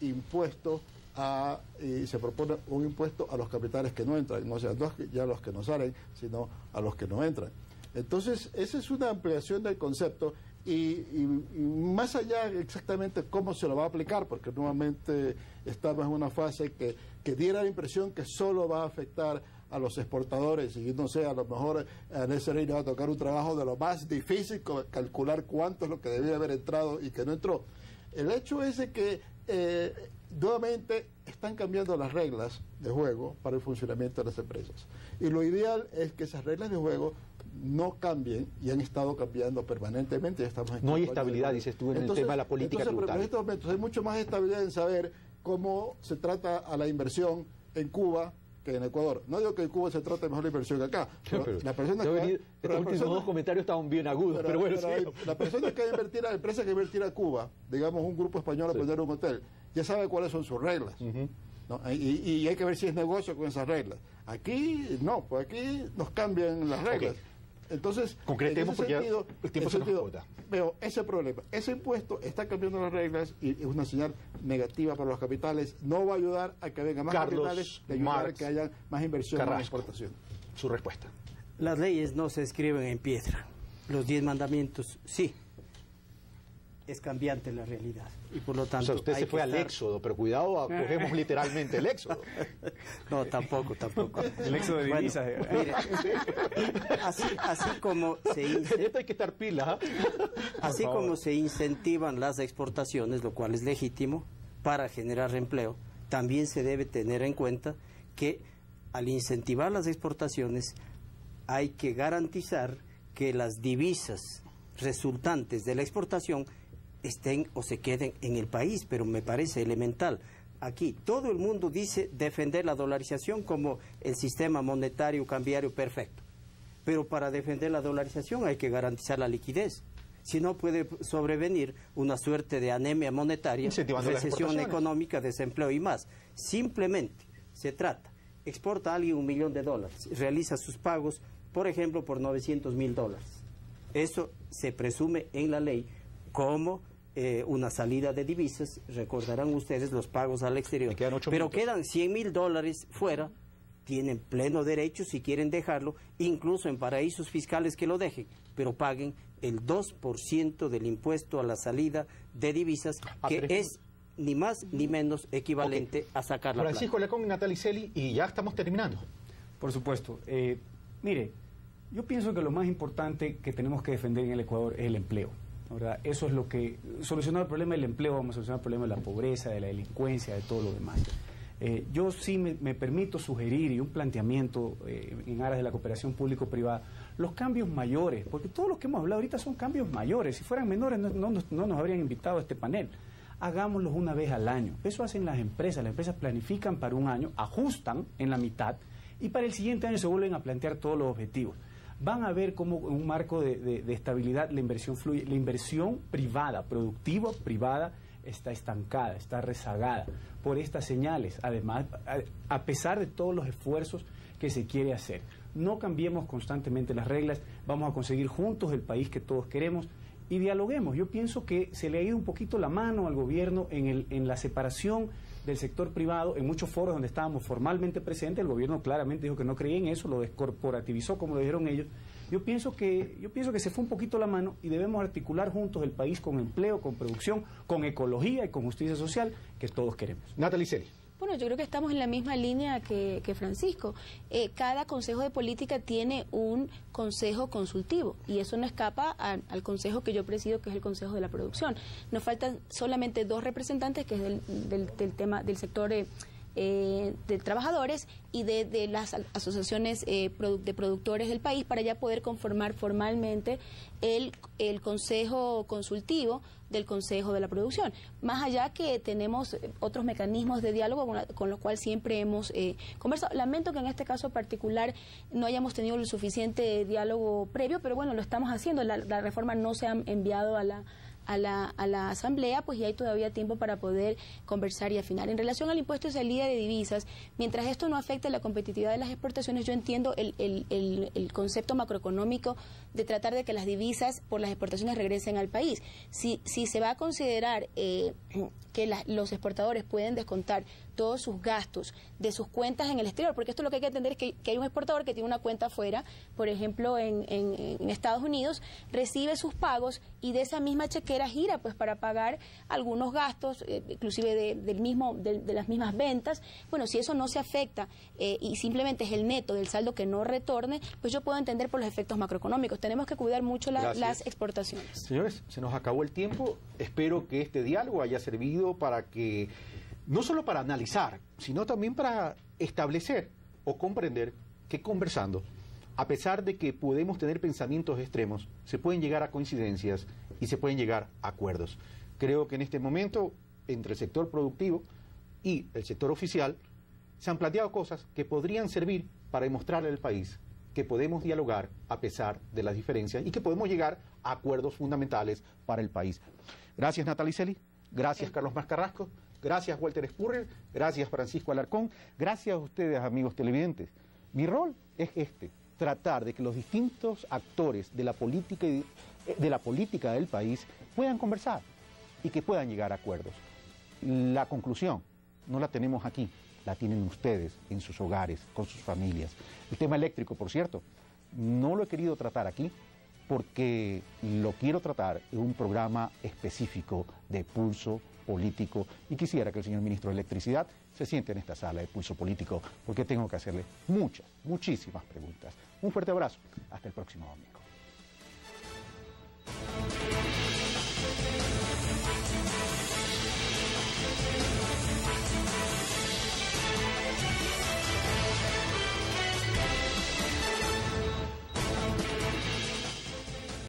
impuesto se propone un impuesto a los capitales que no entran, no sea, no ya a los que no salen, sino a los que no entran. Entonces, esa es una ampliación del concepto y más allá exactamente cómo se lo va a aplicar, porque nuevamente estamos en una fase que diera la impresión que solo va a afectar a los exportadores, y no sé, a lo mejor a Nestlé le va a tocar un trabajo de lo más difícil, calcular cuánto es lo que debía haber entrado y que no entró. El hecho es de que nuevamente están cambiando las reglas de juego para el funcionamiento de las empresas. Y lo ideal es que esas reglas de juego no cambien, y han estado cambiando permanentemente. Ya estamos no hay estabilidad, dices tú, en el tema de la política tributaria. Pero en estos momentos hay mucho más estabilidad en saber cómo se trata a la inversión en Cuba que en Ecuador. No digo que en Cuba se trate mejor la inversión que acá. Pero la persona que estos últimos dos comentarios estaban bien agudos. Pero bueno, la persona que va a invertir, la empresa que va a invertir a Cuba, digamos un grupo español a poner un hotel, ya sabe cuáles son sus reglas. ¿No? Y hay que ver si es negocio con esas reglas. Aquí no, pues aquí nos cambian las reglas. Okay. Entonces, concretemos porque sentido, el tiempo se nos agota. Veo ese problema. Ese impuesto está cambiando las reglas y es una señal negativa para los capitales. No va a ayudar a que vengan más capitales, de ayudar a que haya más inversión en exportación. Su respuesta. Las leyes no se escriben en piedra. Los 10 mandamientos, sí. Es cambiante la realidad. Y por lo tanto, o sea, usted se fue al éxodo, pero cuidado, acogemos literalmente el éxodo. No, tampoco. El éxodo de divisas. Mire, así como esto hay que estar pila. Así como se incentivan las exportaciones, lo cual es legítimo, para generar empleo, también se debe tener en cuenta que al incentivar las exportaciones hay que garantizar que las divisas resultantes de la exportación estén o se queden en el país, pero me parece elemental. Aquí todo el mundo dice defender la dolarización como el sistema monetario cambiario perfecto, pero para defender la dolarización hay que garantizar la liquidez. Si no, puede sobrevenir una suerte de anemia monetaria, recesión económica, desempleo y más. Simplemente se trata, exporta a alguien $1 millón, realiza sus pagos, por ejemplo, por $900,000. Eso se presume en la ley como una salida de divisas. Recordarán ustedes los pagos al exterior. Pero quedan $100,000 fuera, tienen pleno derecho, si quieren dejarlo, incluso en paraísos fiscales que lo dejen, pero paguen el 2% del impuesto a la salida de divisas, que es ni más ni menos equivalente a sacar la plata. Francisco Lecón y Natalie Celi, y ya estamos terminando. Por supuesto. Mire, yo pienso que lo más importante que tenemos que defender en el Ecuador es el empleo, ¿verdad? Eso es lo que... Solucionar el problema del empleo, vamos a solucionar el problema de la pobreza, de la delincuencia, de todo lo demás. Yo sí me permito sugerir, y un planteamiento en aras de la cooperación público-privada, los cambios mayores, porque todos los que hemos hablado ahorita son cambios mayores. Si fueran menores no nos habrían invitado a este panel. Hagámoslos una vez al año. Eso hacen las empresas planifican para un año, ajustan en la mitad, y para el siguiente año se vuelven a plantear todos los objetivos. Van a ver cómo en un marco de estabilidad la inversión fluye. La inversión privada, productiva privada, está estancada, está rezagada por estas señales. Además, a pesar de todos los esfuerzos que se quiere hacer. No cambiemos constantemente las reglas, vamos a conseguir juntos el país que todos queremos y dialoguemos. Yo pienso que se le ha ido un poquito la mano al gobierno en la separación del sector privado. En muchos foros donde estábamos formalmente presentes, el gobierno claramente dijo que no creía en eso, lo descorporativizó como lo dijeron ellos. Yo pienso que se fue un poquito la mano y debemos articular juntos el país con empleo, con producción, con ecología y con justicia social que todos queremos. Natalie Celi. Bueno, yo creo que estamos en la misma línea que Francisco. Cada consejo de política tiene un consejo consultivo y eso no escapa al consejo que yo presido, que es el Consejo de la Producción. Nos faltan solamente 2 representantes, que es del tema del sector de trabajadores y de las asociaciones de productores del país, para ya poder conformar formalmente el consejo consultivo del Consejo de la Producción. Más allá que tenemos otros mecanismos de diálogo con los cuales siempre hemos conversado. Lamento que en este caso particular no hayamos tenido el suficiente diálogo previo, pero bueno, lo estamos haciendo. La reforma no se ha enviado a la Asamblea, pues ya hay todavía tiempo para poder conversar y afinar. En relación al impuesto de salida de divisas, mientras esto no afecte la competitividad de las exportaciones, yo entiendo el concepto macroeconómico de tratar de que las divisas por las exportaciones regresen al país. Si se va a considerar que los exportadores pueden descontar todos sus gastos de sus cuentas en el exterior, porque esto lo que hay que entender es que hay un exportador que tiene una cuenta afuera, por ejemplo en Estados Unidos, recibe sus pagos y de esa misma chequera financiera gira pues para pagar algunos gastos, inclusive de las mismas ventas. Bueno, si eso no se afecta y simplemente es el neto del saldo que no retorne, pues yo puedo entender por los efectos macroeconómicos. Tenemos que cuidar mucho las exportaciones. Señores, se nos acabó el tiempo. Espero que este diálogo haya servido para que, no solo para analizar, sino también para establecer o comprender que conversando, a pesar de que podemos tener pensamientos extremos, se pueden llegar a coincidencias y se pueden llegar a acuerdos. Creo que en este momento, entre el sector productivo y el sector oficial, se han planteado cosas que podrían servir para demostrarle al país que podemos dialogar a pesar de las diferencias y que podemos llegar a acuerdos fundamentales para el país. Gracias, Natalie Celi. Gracias, Carlos Mascarrasco. Gracias, Walter Spurrier. Gracias, Francisco Alarcón. Gracias a ustedes, amigos televidentes. Mi rol es tratar de que los distintos actores de la política del país puedan conversar y que puedan llegar a acuerdos. La conclusión no la tenemos aquí, la tienen ustedes en sus hogares, con sus familias. El tema eléctrico, por cierto, no lo he querido tratar aquí porque lo quiero tratar en un programa específico de Pulso Político y quisiera que el señor ministro de Electricidad se siente en esta sala de Pulso Político porque tengo que hacerle muchísimas preguntas. Un fuerte abrazo. Hasta el próximo domingo.